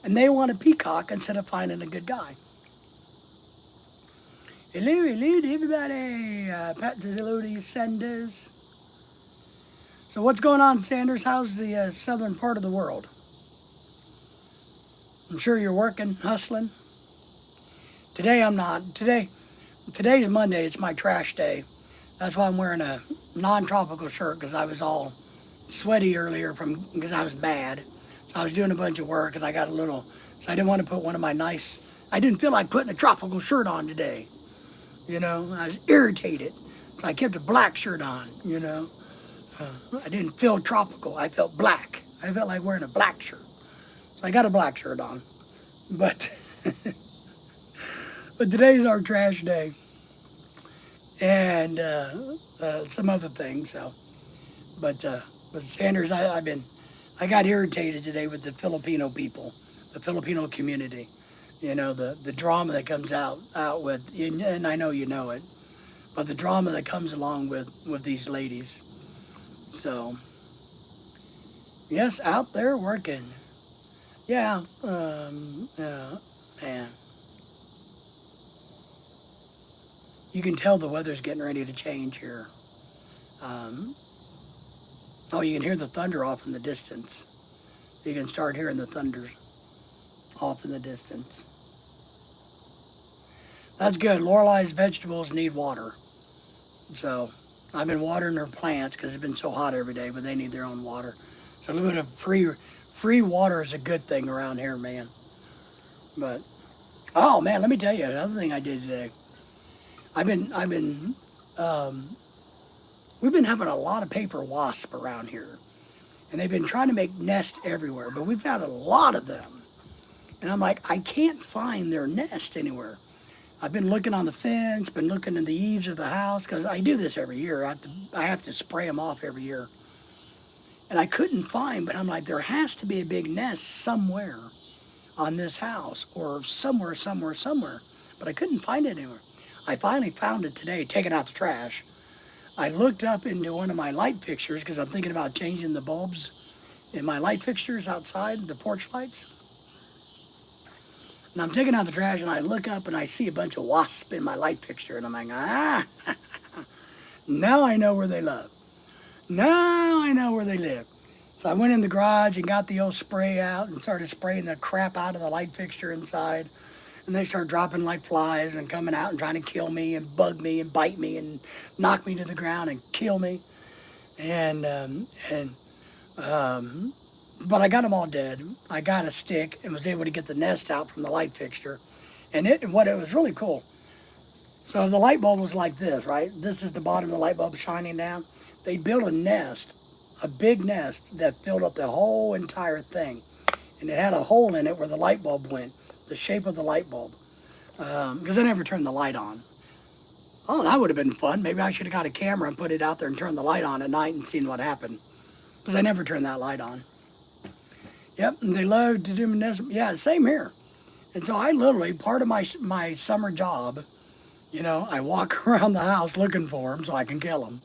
Speaker 1: and they want to peacock instead of finding a good guy. Hello, hello to everybody. Pat hello to you, Sanders. So what's going on, Sanders? How's the southern part of the world? I'm sure you're working, hustling. Today I'm not. Today's Monday. It's my trash day. That's why I'm wearing a non-tropical shirt, because I was all sweaty earlier because I was mad. So I was doing a bunch of work and I got a little. So I didn't want to put one of my nice. I didn't feel like putting a tropical shirt on today. You know, I was irritated. So I kept a black shirt on, you know. I didn't feel tropical. I felt black. I felt like wearing a black shirt. So I got a black shirt on. But but today's our trash day. And some other things. So, but Sanders, I got irritated today with the Filipino people, the Filipino community. You know, the drama that comes out with, and I know you know it, but the drama that comes along with these ladies. So, yes, out there working. Yeah, man. You can tell the weather's getting ready to change here. Oh, you can hear the thunder off in the distance. You can start hearing the thunder off in the distance. That's good. Lorelei's vegetables need water. So I've been watering their plants because it's been so hot every day, but they need their own water. So a little bit of free water is a good thing around here, man. But, oh man, let me tell you another thing I did today. We've been having a lot of paper wasp around here. And they've been trying to make nests everywhere, but we've had a lot of them. And I'm like, I can't find their nest anywhere. I've been looking on the fence, been looking in the eaves of the house, because I do this every year. I have to spray them off every year. And I couldn't find, but I'm like, there has to be a big nest somewhere on this house, or somewhere. But I couldn't find it anywhere. I finally found it today, taking out the trash. I looked up into one of my light fixtures, because I'm thinking about changing the bulbs in my light fixtures outside, the porch lights. And I'm taking out the trash, and I look up, and I see a bunch of wasps in my light fixture. And I'm like, now I know where they live. Now I know where they live. So I went in the garage and got the old spray out and started spraying the crap out of the light fixture inside. And they started dropping like flies and coming out and trying to kill me and bug me and bite me and knock me to the ground and kill me. But I got them all dead. I got a stick and was able to get the nest out from the light fixture. And it was really cool. So the light bulb was like this, right? This is the bottom of the light bulb shining down. They built a nest, a big nest that filled up the whole entire thing. And it had a hole in it where the light bulb went, the shape of the light bulb. Because I never turned the light on. Oh, that would have been fun. Maybe I should have got a camera and put it out there and turned the light on at night and seen what happened. Because I never turned that light on. Yep, and they love to do nest. Yeah, same here. And so I literally, part of my summer job, you know, I walk around the house looking for them so I can kill them,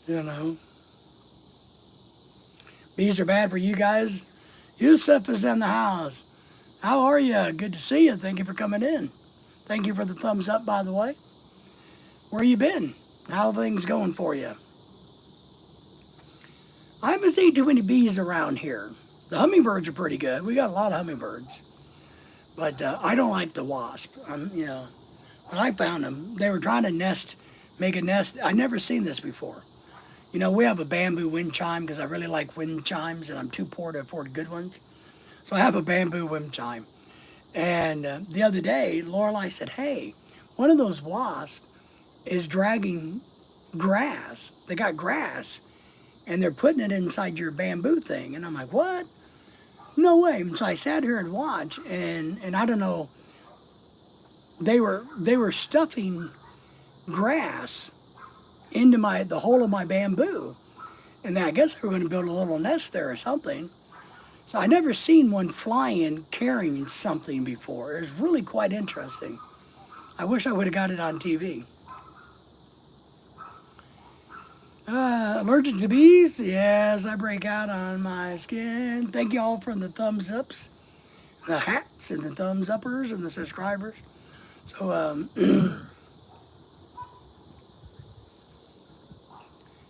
Speaker 1: you know. Bees are bad for you guys. Yusuf is in the house. How are you? Good to see you. Thank you for coming in. Thank you for the thumbs up, by the way. Where you been? How are things going for you? I haven't seen too many bees around here. The hummingbirds are pretty good. We got a lot of hummingbirds. But I don't like the wasp. You know, when I found them, they were trying to nest make a nest. I never seen this before. You know, we have a bamboo wind chime because I really like wind chimes and I'm too poor to afford good ones. So I have a bamboo wind chime. And the other day, Lorelai said, hey, one of those wasps is dragging grass. They got grass and they're putting it inside your bamboo thing. And I'm like, what? No way. And so I sat here and watched, and I don't know, they were stuffing grass into the hole of my bamboo. And I guess they were going to build a little nest there or something. So I never seen one fly in carrying something before. It was really quite interesting. I wish I would have got it on TV. Allergic to bees? Yes, I break out on my skin. Thank you all for the thumbs ups, the hats, and the thumbs uppers, and the subscribers. So,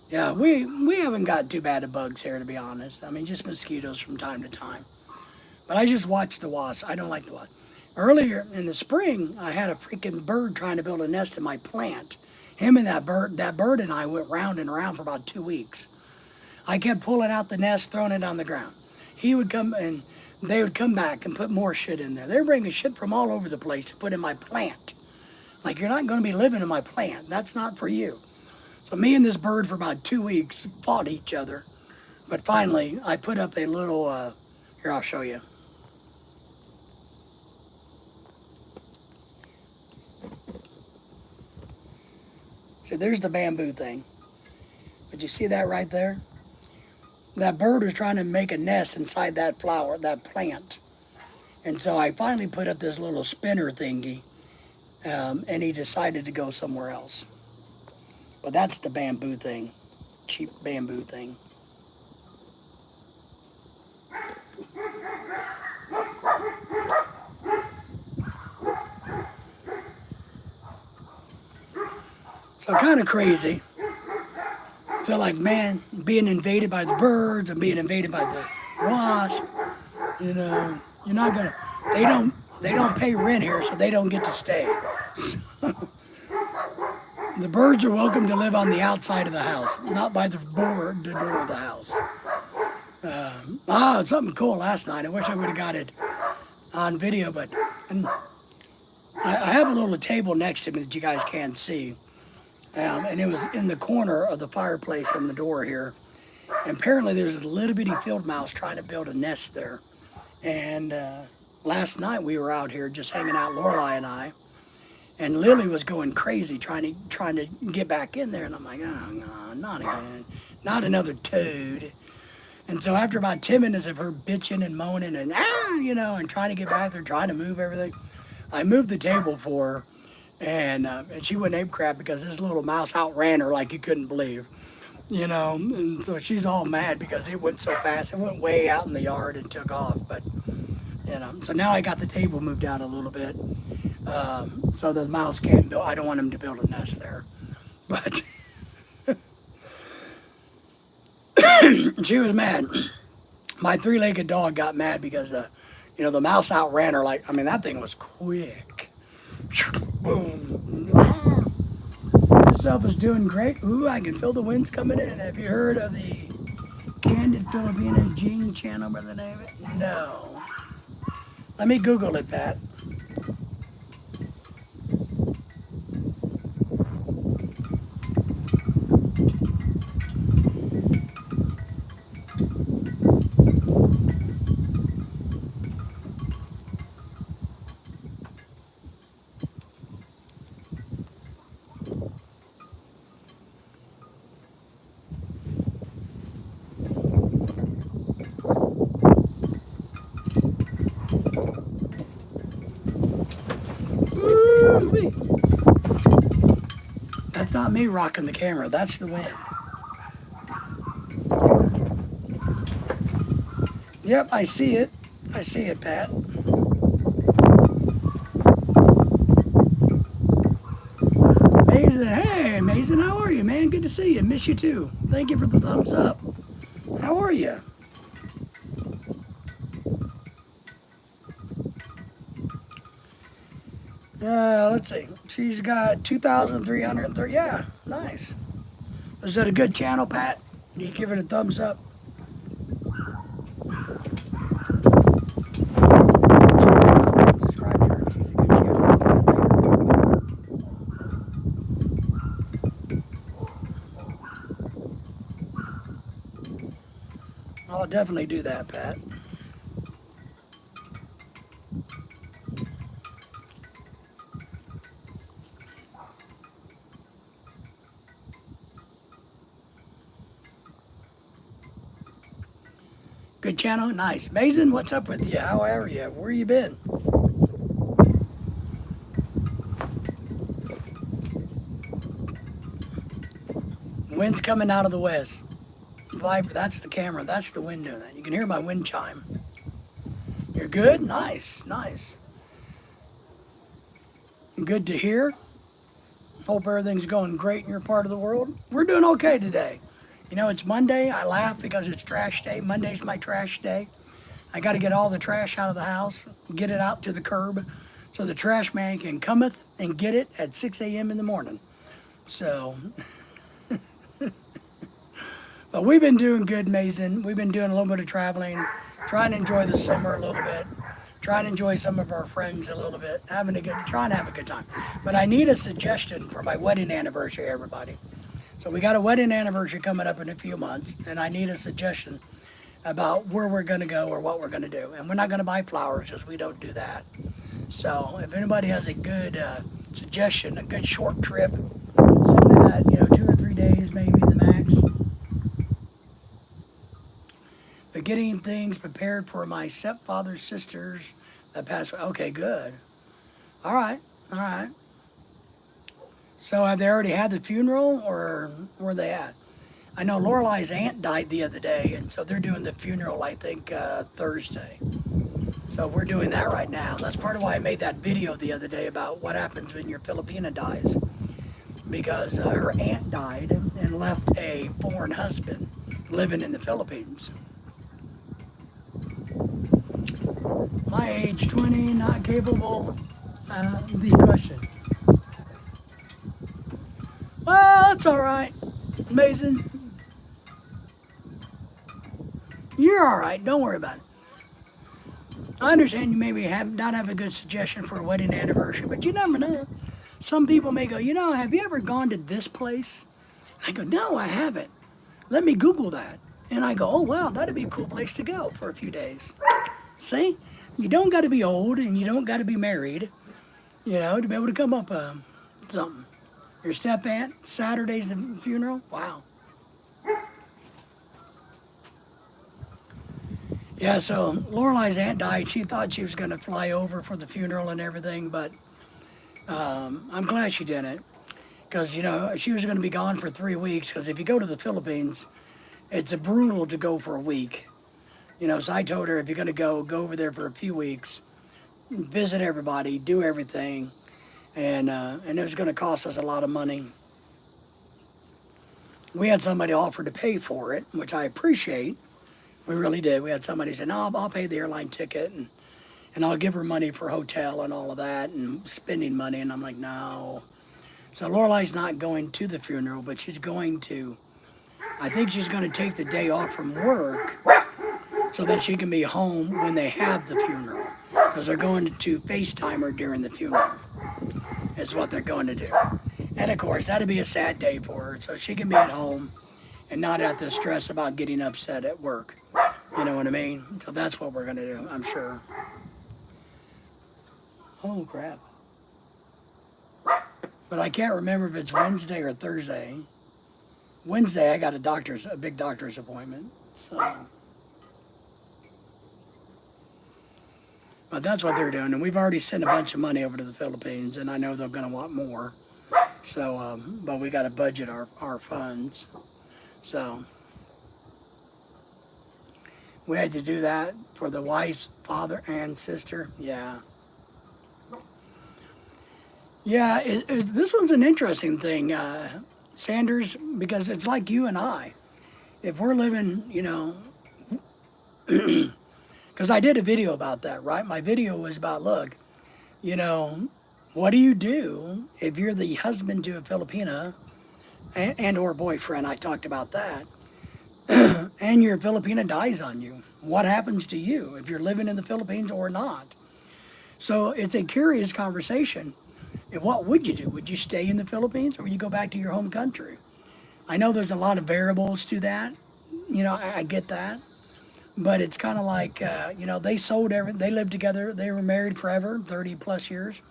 Speaker 1: yeah, we haven't got too bad of bugs here, to be honest. I mean, just mosquitoes from time to time. But I just watch the wasps. I don't like the wasps. Earlier in the spring, I had a freaking bird trying to build a nest in my plant. Him and that bird and I went round and around for about 2 weeks. I kept pulling out the nest, throwing it on the ground. He would come and they would come back and put more shit in there. They were bringing shit from all over the place to put in my plant. Like, you're not going to be living in my plant. That's not for you. So me and this bird for about 2 weeks fought each other. But finally, I put up a little, here, I'll show you. So there's the bamboo thing. But you see that right there? That bird was trying to make a nest inside that flower, that plant. And so I finally put up this little spinner thingy, and he decided to go somewhere else. But that's the bamboo thing, cheap bamboo thing. So kind of crazy. Feel like, man, being invaded by the birds and being invaded by the wasp. You know, you're not gonna. They don't pay rent here, so they don't get to stay. The birds are welcome to live on the outside of the house, not by the door of the house. Something cool last night. I wish I would have got it on video, but I have a little table next to me that you guys can't see. And it was in the corner of the fireplace in the door here. And apparently there's a little bitty field mouse trying to build a nest there. And last night we were out here just hanging out, Lorelai and I. And Lily was going crazy trying to get back in there. And I'm like, oh, no, not again. Not another toad. And so after about 10 minutes of her bitching and moaning and, and trying to get back there, trying to move everything, I moved the table for her. And she went ape crap because this little mouse outran her like you couldn't believe, and so she's all mad because it went so fast. It went way out in the yard and took off, but, so now I got the table moved out a little bit, so the mouse can't build. I don't want him to build a nest there, but she was mad. My three-legged dog got mad because, the mouse outran her that thing was quick. Boom. Yourself is doing great. Ooh, I can feel the winds coming in. Have you heard of the Candid Filipina Jing channel by the name of it? No. Let me Google it, Pat. That's not me rocking the camera. That's the wind. Yep, I see it. I see it, Pat. Mason, hey, Mason, how are you, man? Good to see you. Miss you too. Thank you for the thumbs up. How are you? Let's see. She's got 2,330. Yeah, Nice. Was that a good channel, Pat? You give it a thumbs up. Subscribe to her. She's a good channel. I'll definitely do that, Pat. Good channel, nice. Mason, what's up with you? How are you? Where you been? Wind's coming out of the west. That's the camera. That's the wind doing that. You can hear my wind chime. You're good? Nice, nice. Good to hear. Hope everything's going great in your part of the world. We're doing okay today. You know, it's Monday. I laugh because it's trash day. Monday's my trash day. I got to get all the trash out of the house, get it out to the curb, so the trash man can cometh and get it at 6 a.m. in the morning. So, but we've been doing good, Mason. We've been doing a little bit of traveling, trying to enjoy the summer a little bit, trying to enjoy some of our friends a little bit, trying to have a good time. But I need a suggestion for my wedding anniversary, everybody. So we got a wedding anniversary coming up in a few months, and I need a suggestion about where we're going to go or what we're going to do. And we're not going to buy flowers because we don't do that. So if anybody has a good suggestion, a good short trip, something that, 2 or 3 days maybe the max. But getting things prepared for my stepfather's sisters that passed away. Okay, good. All right, all right. So have they already had the funeral, or where they at? I know Lorelei's aunt died the other day, and so they're doing the funeral, I think, Thursday. So we're doing that right now. That's part of why I made that video the other day about what happens when your Filipina dies. Because her aunt died and left a foreign husband living in the Philippines. My age, 20, not capable. The question. Well, it's all right. Amazing. You're all right. Don't worry about it. I understand you maybe not have a good suggestion for a wedding anniversary, but you never know. Some people may go, have you ever gone to this place? I go, no, I haven't. Let me Google that. And I go, oh, wow, that'd be a cool place to go for a few days. See? You don't got to be old and you don't got to be married, to be able to come up with something. Your step aunt, Saturday's the funeral? Wow. Yeah, so Lorelei's aunt died. She thought she was going to fly over for the funeral and everything, but I'm glad she didn't. Because, she was going to be gone for 3 weeks. Because if you go to the Philippines, it's brutal to go for a week. So I told her, if you're going to go over there for a few weeks, visit everybody, do everything. And it was going to cost us a lot of money. We had somebody offer to pay for it, which I appreciate. We really did. We had somebody say, no, I'll pay the airline ticket and I'll give her money for hotel and all of that and spending money. And I'm like, no. So Lorelei's not going to the funeral, but she's going to, I think she's going to take the day off from work so that she can be home when they have the funeral. Because they're going to FaceTime her during the funeral. Is what they're going to do. And of course, that'd be a sad day for her. So she can be at home and not have to stress about getting upset at work. You know what I mean? So that's what we're going to do, I'm sure. Oh, crap. But I can't remember if it's Wednesday or Thursday. Wednesday, I got a big doctor's appointment. So, but that's what they're doing. And we've already sent a bunch of money over to the Philippines, and I know they're going to want more. So, but we got to budget our funds. So, we had to do that for the wife's father and sister. Yeah. Yeah, this one's an interesting thing, Sanders, because it's like you and I. If we're living, because I did a video about that, right? My video was about, look, what do you do if you're the husband to a Filipina and or boyfriend. I talked about that. And your Filipina dies on you. What happens to you if you're living in the Philippines or not? So it's a curious conversation. And what would you do? Would you stay in the Philippines or would you go back to your home country? I know there's a lot of variables to that. I get that. But it's kind of like, they sold everything. They lived together. They were married forever, 30 plus years.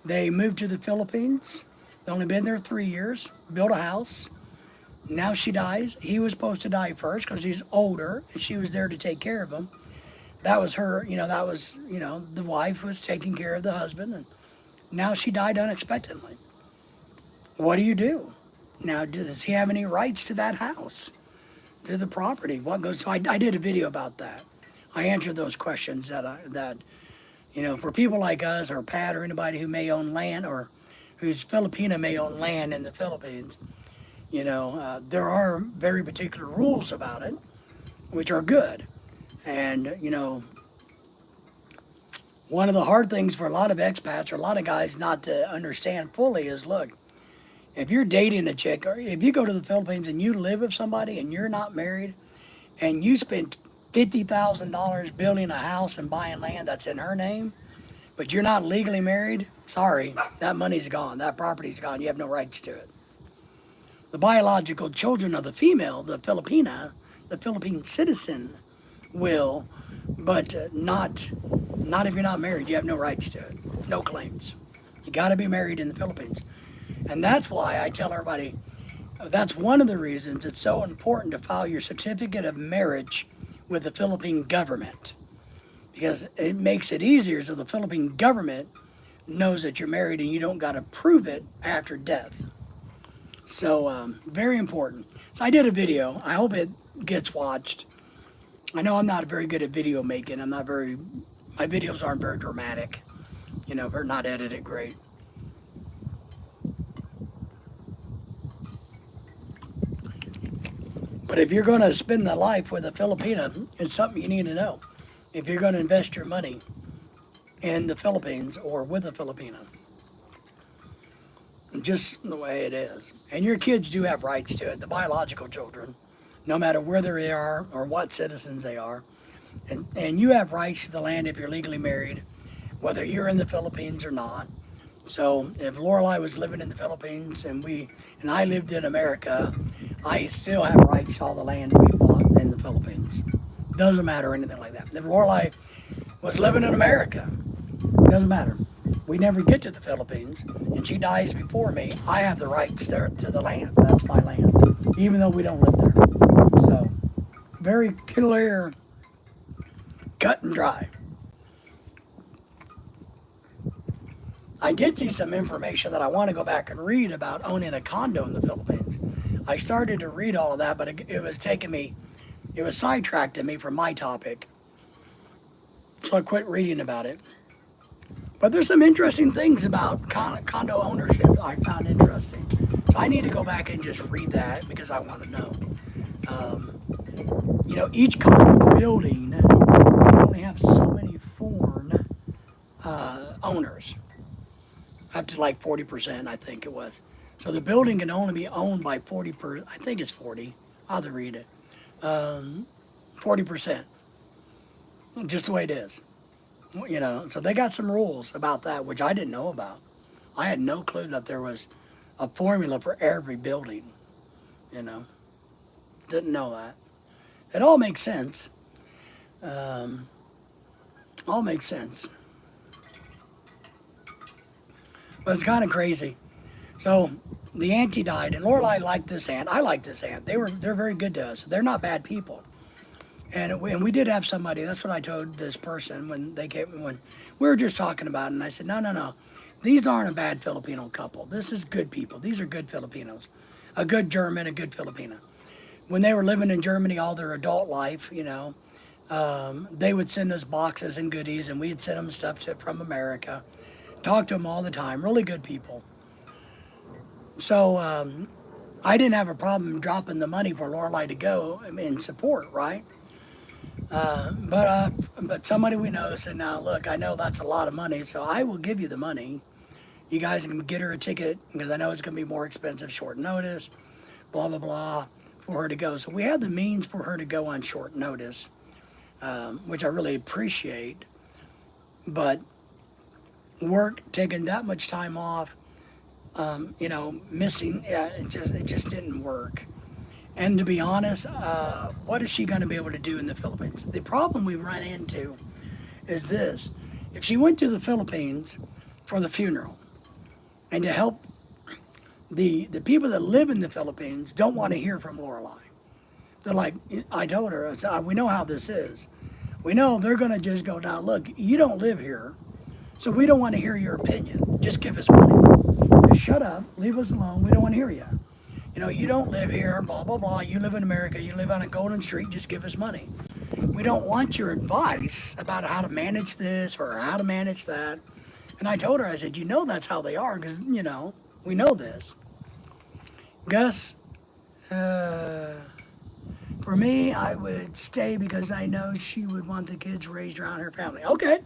Speaker 1: They moved to the Philippines. They only been there 3 years, built a house. Now she dies. He was supposed to die first because he's older and she was there to take care of him. That was her, the wife was taking care of the husband, and now she died unexpectedly. What do you do? Now, does he have any rights to that house, to the property? What goes? So I did a video about that. I answered those questions for people like us or Pat or anybody who may own land or who's Filipina may own land in the Philippines. There are very particular rules about it, which are good. And, one of the hard things for a lot of expats or a lot of guys not to understand fully is, look, if you're dating a chick or if you go to the Philippines and you live with somebody and you're not married and you spend $50,000 building a house and buying land that's in her name, but you're not legally married, sorry, that money's gone. That property's gone. You have no rights to it. The biological children of the female, the Filipina, the Philippine citizen will, but not if you're not married. You have no rights to it, no claims. You got to be married in the Philippines. And that's why I tell everybody, that's one of the reasons it's so important to file your certificate of marriage with the Philippine government, because it makes it easier so the Philippine government knows that you're married and you don't got to prove it after death. So very important. So I did a video. I hope it gets watched. I know I'm not very good at video making. My videos aren't very dramatic. They're not edited great. But if you're going to spend the life with a Filipina, it's something you need to know. If you're going to invest your money in the Philippines or with a Filipina, just the way it is. And your kids do have rights to it, the biological children, no matter where they are or what citizens they are. And you have rights to the land if you're legally married, whether you're in the Philippines or not. So if Lorelai was living in the Philippines and I lived in America, I still have rights to all the land we bought in the Philippines. Doesn't matter anything like that. If Lorelai was living in America, doesn't matter. We never get to the Philippines and she dies before me, I have the rights to the land. That's my land, even though we don't live there. So very clear, cut and dry. I did see some information that I want to go back and read about owning a condo in the Philippines. I started to read all of that, but it was sidetracking me from my topic. So I quit reading about it. But there's some interesting things about condo ownership I found interesting. So I need to go back and just read that because I want to know. Each condo building can only have so many foreign owners, up to like 40%, I think it was. So the building can only be owned by 40%. I think it's 40. I'll have to read it. 40%, just the way it is. So they got some rules about that, which I didn't know about. I had no clue that there was a formula for every building, Didn't know that. It all makes sense. All makes sense. But it's kind of crazy. So the auntie died, and Lorelai liked this aunt. I like this aunt. They're very good to us. They're not bad people. And we did have somebody, that's what I told this person when we were just talking about it, and I said, no. These aren't a bad Filipino couple. This is good people. These are good Filipinos. A good German, a good Filipina. When they were living in Germany all their adult life, they would send us boxes and goodies, and we'd send them stuff from America. Talk to them all the time. Really good people. So I didn't have a problem dropping the money for Lorelai to go in support, right? But somebody we know said, now look, I know that's a lot of money, so I will give you the money, You guys can get her a ticket because I know it's going to be more expensive, short notice, blah, blah, blah, for her to go. So we have the means for her to go on short notice, which I really appreciate. But work taking that much time off, missing, yeah, it just didn't work. And to be honest, what is she going to be able to do in the Philippines? The problem we run into is this: if she went to the Philippines for the funeral and to help the people that live in the Philippines, don't want to hear from Lorelai. They're like, I told her, I said, we know how this is. We know they're going to just go down. Look, you don't live here, so we don't want to hear your opinion. Just give us money. Just shut up, leave us alone. We don't want to hear you. You don't live here, blah, blah, blah. You live in America. You live on a golden street. Just give us money. We don't want your advice about how to manage this or how to manage that. And I told her, I said, that's how they are because, we know this. Gus, for me, I would stay because I know she would want the kids raised around her family. Okay.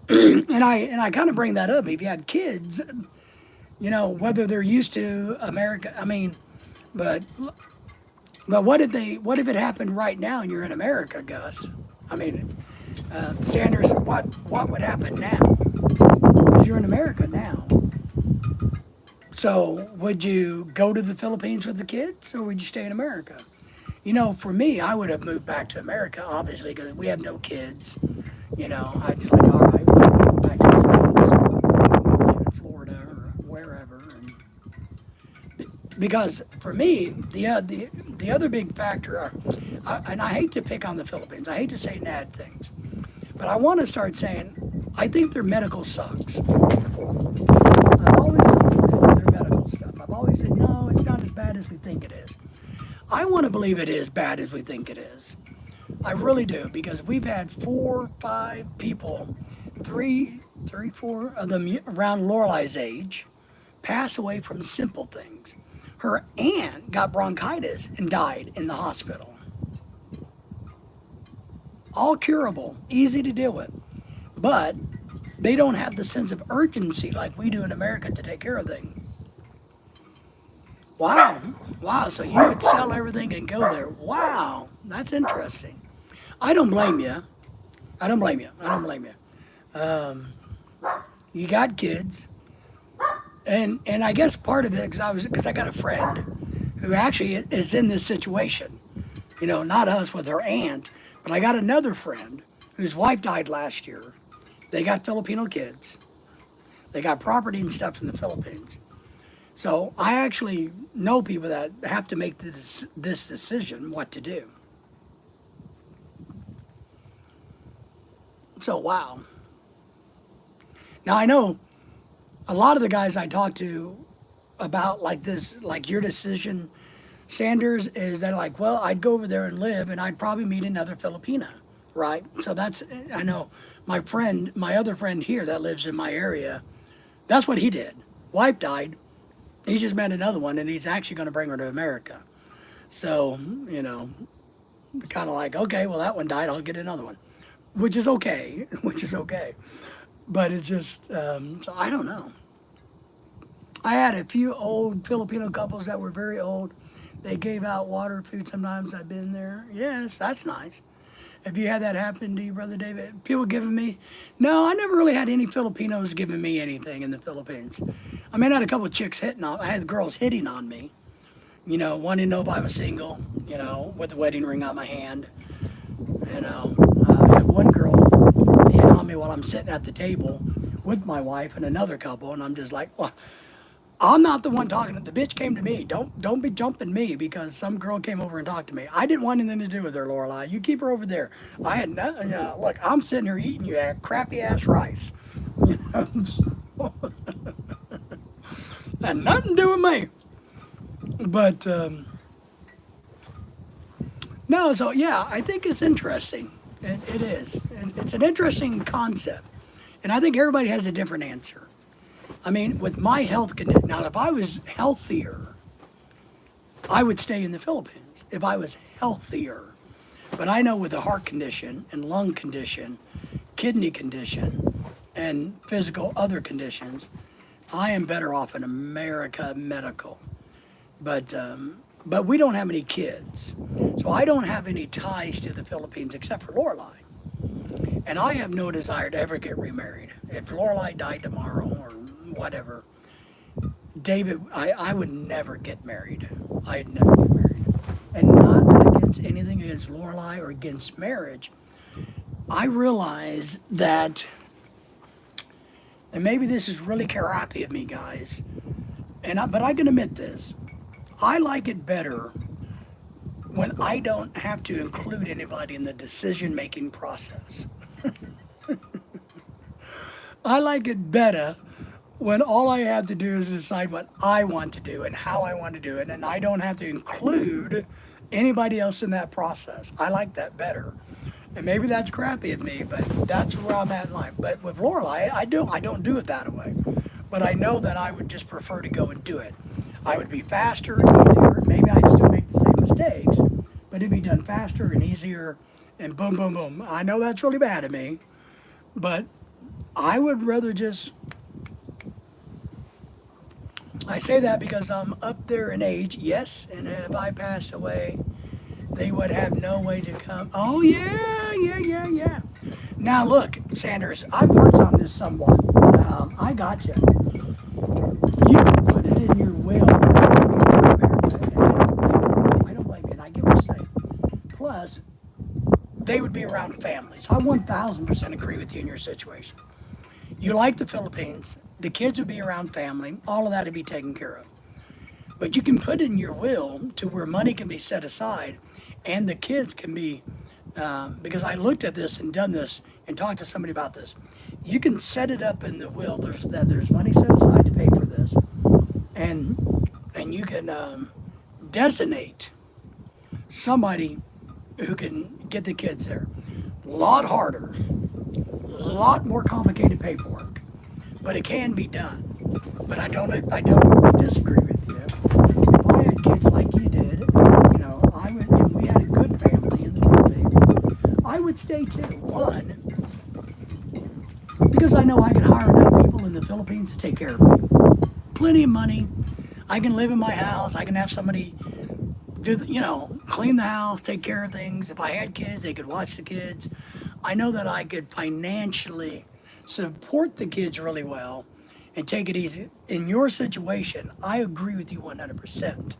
Speaker 1: and I kind of bring that up. If you had kids, whether they're used to America, but what if it happened right now and you're in America, Gus? Sanders, what would happen now? Because you're in America now. So would you go to the Philippines with the kids or would you stay in America? For me, I would have moved back to America, obviously, because we have no kids. I just like, all right, we'll go back to the States, live in Florida or wherever. Because for me, the other big factor, and I hate to pick on the Philippines, I hate to say bad things, but I want to start saying, I think their medical sucks. I've always said their medical stuff. I've always said, no, it's not as bad as we think it is. I want to believe it is bad as we think it is. I really do, because we've had 4, 5 people, three, 4 of them around Lorelai's age, pass away from simple things. Her aunt got bronchitis and died in the hospital. All curable, easy to deal with. But they don't have the sense of urgency like we do in America to take care of things. Wow, so you would sell everything and go there. Wow, that's interesting. I don't blame you. You got kids. And I guess part of it, because I got a friend who actually is in this situation. Not us with her aunt, but I got another friend whose wife died last year. They got Filipino kids. They got property and stuff in the Philippines. So I actually know people that have to make this decision what to do. So wow. Now I know a lot of the guys I talk to about like this, like your decision, Sanders, is that like, well, I'd go over there and live and I'd probably meet another Filipina, right? So I know my other friend here that lives in my area, that's what he did. Wife died. He just met another one and he's actually going to bring her to America. So, kind of like, okay, well, that one died, I'll get another one, which is okay. But it's just, so I don't know. I had a few old Filipino couples that were very old. They gave out water, food sometimes. I've been there. Yes, that's nice. Have you had that happen to you, Brother David? People giving me? No, I never really had any Filipinos giving me anything in the Philippines. I had a couple of chicks I had girls hitting on me, wanting to know if I was single, with the wedding ring on my hand. I had one girl hit on me while I'm sitting at the table with my wife and another couple, and I'm just like, well, I'm not the one talking. The bitch came to me. Don't be jumping me because some girl came over and talked to me. I didn't want anything to do with her, Lorelai. You keep her over there. I had nothing. Look, I'm sitting here eating you that crappy ass rice. Had nothing to do with me. But no, so yeah, I think it's interesting. It is. It's an interesting concept, and I think everybody has a different answer. With my health condition, now if I was healthier, I would stay in the Philippines if I was healthier. But I know with a heart condition and lung condition, kidney condition, and physical other conditions, I am better off in America medical. But we don't have any kids, so I don't have any ties to the Philippines except for Lorelai. And I have no desire to ever get remarried. If Lorelai died tomorrow or whatever, David, I would never get married. I'd never get married. And not against anything against Lorelai or against marriage. I realize that, and maybe this is really crappy of me, guys, but I can admit this. I like it better when I don't have to include anybody in the decision-making process. I like it better when all I have to do is decide what I want to do and how I want to do it, and I don't have to include anybody else in that process. I like that better. And maybe that's crappy of me, but that's where I'm at in life. But with Lorelai, I don't do it that way. But I know that I would just prefer to go and do it. I would be faster and easier. Maybe I'd still make the same mistakes, but it'd be done faster and easier, and boom, boom, boom. I know that's really bad of me, but I would rather just, I say that because I'm up there in age, yes, and if I passed away, they would have no way to come. Oh, yeah. Now, look, Sanders, I've worked on this somewhat. I got you. You can put it in your will. I don't blame you, and I get what you're saying. Plus, they would be around families. I 1000% agree with you in your situation. You like the Philippines, the kids would be around family, all of that would be taken care of. But you can put in your will to where money can be set aside and the kids can be, because I looked at this and done this and talked to somebody about this. You can set it up in the will that there's money set aside to pay for this, and you can designate somebody who can get the kids there. A lot harder, a lot more complicated paperwork, but it can be done. But I don't disagree with you. If I had kids like you did, I would, and we had a good family in the Philippines, I would stay too. One, because I know I can hire enough people in the Philippines to take care of me. Plenty of money. I can live in my house. I can have somebody do, clean the house, take care of things. If I had kids, they could watch the kids. I know that I could financially support the kids really well and take it easy. In your situation, I agree with you 100%.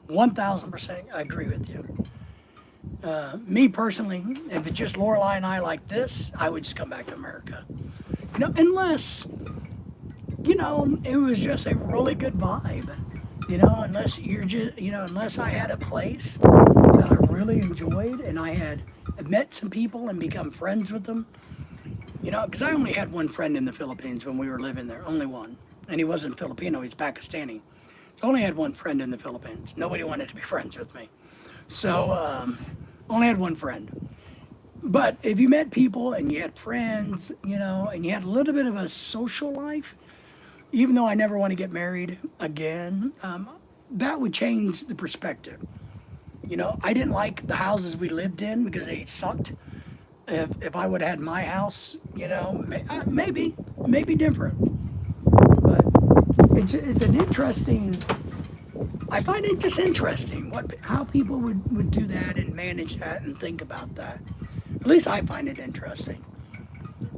Speaker 1: 1000% I agree with you. Me personally, if it's just Lorelai and I like this, I would just come back to America. Unless, it was just a really good vibe. Unless you're just, unless I had a place that I really enjoyed and I had met some people and become friends with them. Because I only had one friend in the Philippines when we were living there, only one. And he wasn't Filipino, he's Pakistani. So I only had one friend in the Philippines. Nobody wanted to be friends with me. So only had one friend. But if you met people and you had friends, and you had a little bit of a social life, even though I never want to get married again, that would change the perspective. I didn't like the houses we lived in because they sucked. If I would have had my house, maybe different. But it's an interesting. I find it just interesting how people would do that and manage that and think about that. At least I find it interesting.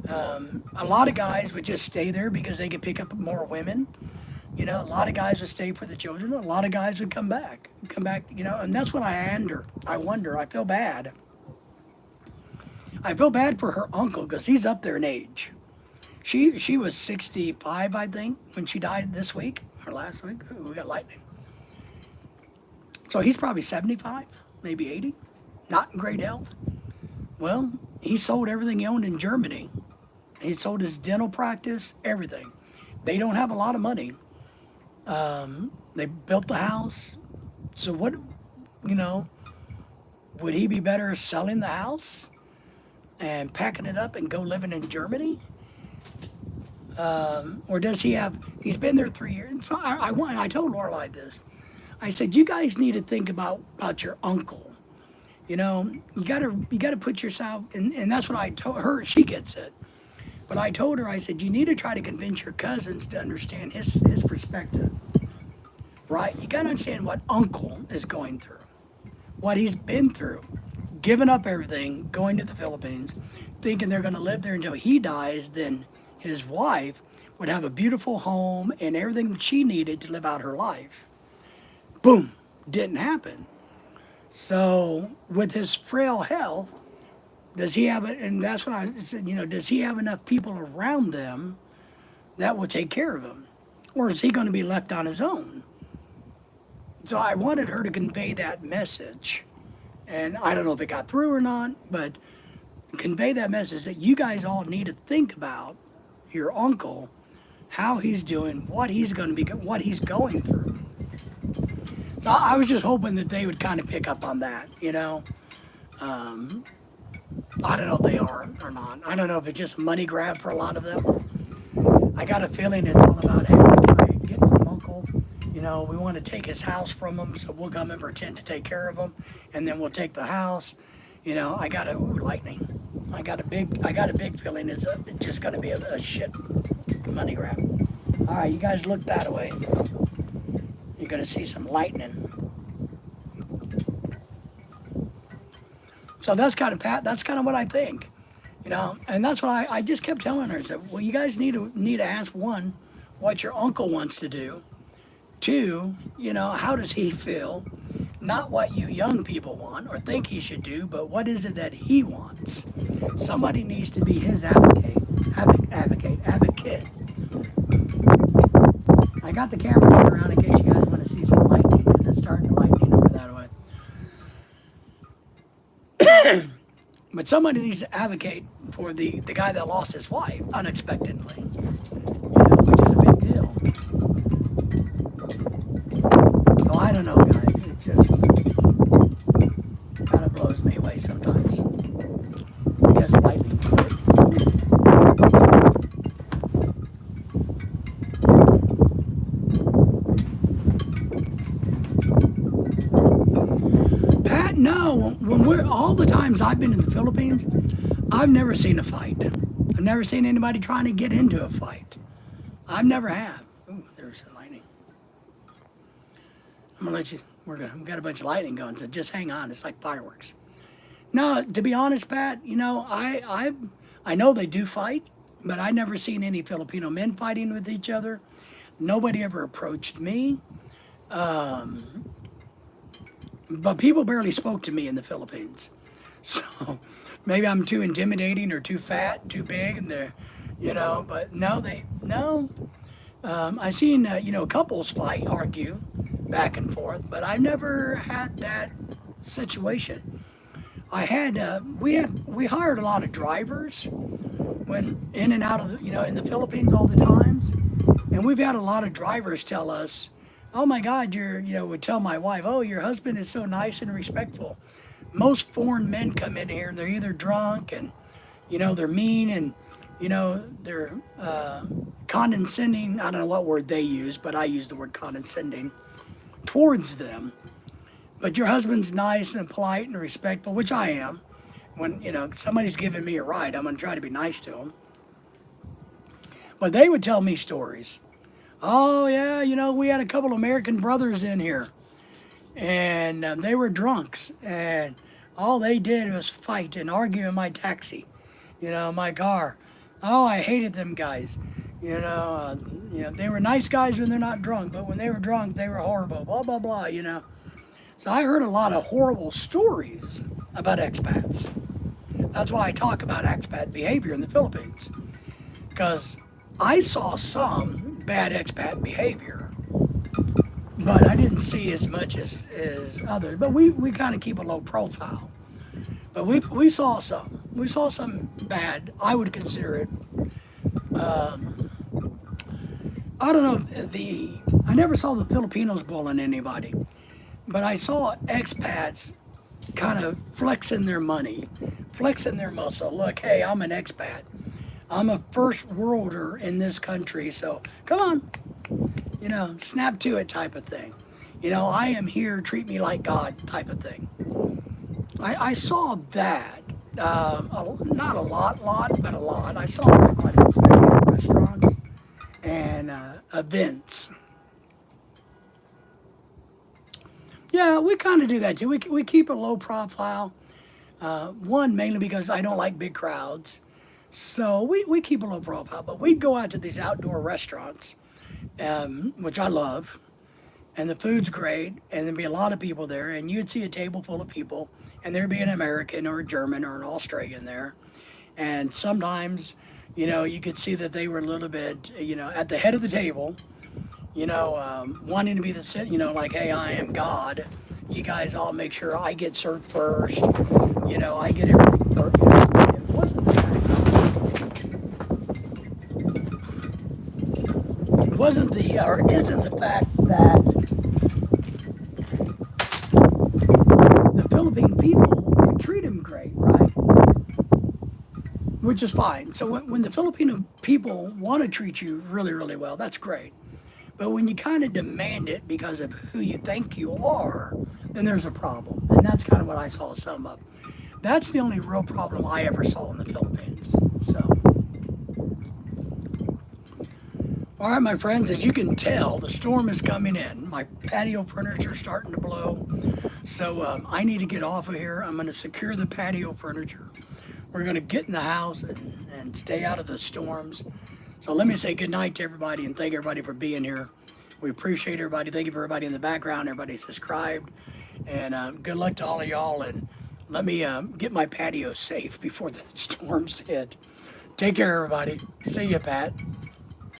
Speaker 1: A lot of guys would just stay there because they could pick up more women. A lot of guys would stay for the children. A lot of guys would come back, and that's what I wonder. I feel bad. I feel bad for her uncle because he's up there in age. She was 65, I think, when she died this week or last week. Ooh, we got lightning. So he's probably 75, maybe 80, not in great health. Well, he sold everything he owned in Germany. He sold his dental practice, everything. They don't have a lot of money. They built the house. So what, would he be better selling the house and packing it up and go living in Germany? Or does he's been there 3 years. And so I told Lorelai this. I said, you guys need to think about your uncle. You gotta put yourself, and that's what I told her. She gets it. But I told her, I said, you need to try to convince your cousins to understand his perspective, right? You got to understand what uncle is going through, what he's been through, giving up everything, going to the Philippines, thinking they're going to live there until he dies. Then his wife would have a beautiful home and everything that she needed to live out her life. Boom, didn't happen. So with his frail health, does he have it? And that's what I said, does he have enough people around them that will take care of him? Or is he going to be left on his own? So I wanted her to convey that message. And I don't know if it got through or not, but convey that message that you guys all need to think about your uncle, how he's doing, what he's going to be, what he's going through. So I was just hoping that they would kind of pick up on that, I don't know if they are or not. I don't know if it's just a money grab for a lot of them. I got a feeling it's all about, hey, what can I get from Uncle? We want to take his house from him, so we'll come and pretend to take care of him, and then we'll take the house. I got lightning. I got a big feeling it's just going to be a shit money grab. All right, you guys look that way. You're going to see some lightning. So that's kind of what I think, and that's what I just kept telling her. I said, well, you guys need to ask, one, what your uncle wants to do. Two, how does he feel? Not what you young people want or think he should do, but what is it that he wants? Somebody needs to be his advocate. I got the camera turned around in case you guys want to see some lightning, and it's starting to lightning over that way. But somebody needs to advocate for the guy that lost his wife unexpectedly, which is a big deal. So I don't know, guys. It just kind of blows me away sometimes. I guess lightning. Pat, no. When we're all the times I've been in the Philippines, I've never seen a fight. I've never seen anybody trying to get into a fight. I've never have. Ooh, there's some lightning. I'm gonna let you. We've got a bunch of lightning going, so just hang on. It's like fireworks. No, to be honest, Pat, I know they do fight, but I never seen any Filipino men fighting with each other. Nobody ever approached me. But people barely spoke to me in the Philippines. So maybe I'm too intimidating or too fat, too big, and they're, but no. I've seen, couples argue back and forth, but I've never had that situation. We hired a lot of drivers when in and out of, in the Philippines all the times. And we've had a lot of drivers tell us, oh my God, would tell my wife, oh, your husband is so nice and respectful. Most foreign men come in here and they're either drunk and, they're mean and, they're condescending. I don't know what word they use, but I use the word condescending towards them. But your husband's nice and polite and respectful, which I am. When, somebody's giving me a ride, I'm going to try to be nice to them. But they would tell me stories. Oh, yeah, we had a couple of American brothers in here. And they were drunks. And all they did was fight and argue in my taxi, my car. Oh, I hated them guys. They were nice guys when they're not drunk. But when they were drunk, they were horrible. Blah, blah, blah, So I heard a lot of horrible stories about expats. That's why I talk about expat behavior in the Philippines. Because I saw some bad expat behavior, but I didn't see as much as others. But we kind of keep a low profile. But we saw some. We saw some bad. I would consider it. I don't know. I never saw the Filipinos bullying anybody, but I saw expats kind of flexing their money, flexing their muscle. Look, hey, I'm an expat. I'm a first worlder in this country, so come on, snap to it type of thing. I am here, treat me like God type of thing. I saw that, Not a lot, but a lot. I saw them quite a bit, especially at restaurants and events. Yeah, we kind of do that too. We keep a low profile. One, mainly because I don't like big crowds. So we keep a low profile, but we'd go out to these outdoor restaurants, which I love, and the food's great, and there'd be a lot of people there, and you'd see a table full of people, and there'd be an American or a German or an Australian there. And sometimes, you could see that they were a little bit, at the head of the table, wanting to be the, like, hey, I am God. You guys all make sure I get served first. I get everything first. It wasn't the fact, it wasn't the, or isn't the fact that the Philippine people would treat him great, right? Which is fine. So when the Filipino people want to treat you really, really well, that's great. But when you kind of demand it because of who you think you are, then there's a problem. And that's kind of what I saw some of. That's the only real problem I ever saw in the Philippines. So, all right, my friends, as you can tell, the storm is coming in. My patio furniture is starting to blow. So I need to get off of here. I'm going to secure the patio furniture. We're going to get in the house and stay out of the storms. So let me say good night to everybody and thank everybody for being here. We appreciate everybody. Thank you for everybody in the background, everybody subscribed. And good luck to all of y'all. And let me get my patio safe before the storms hit. Take care, everybody. See you, Pat.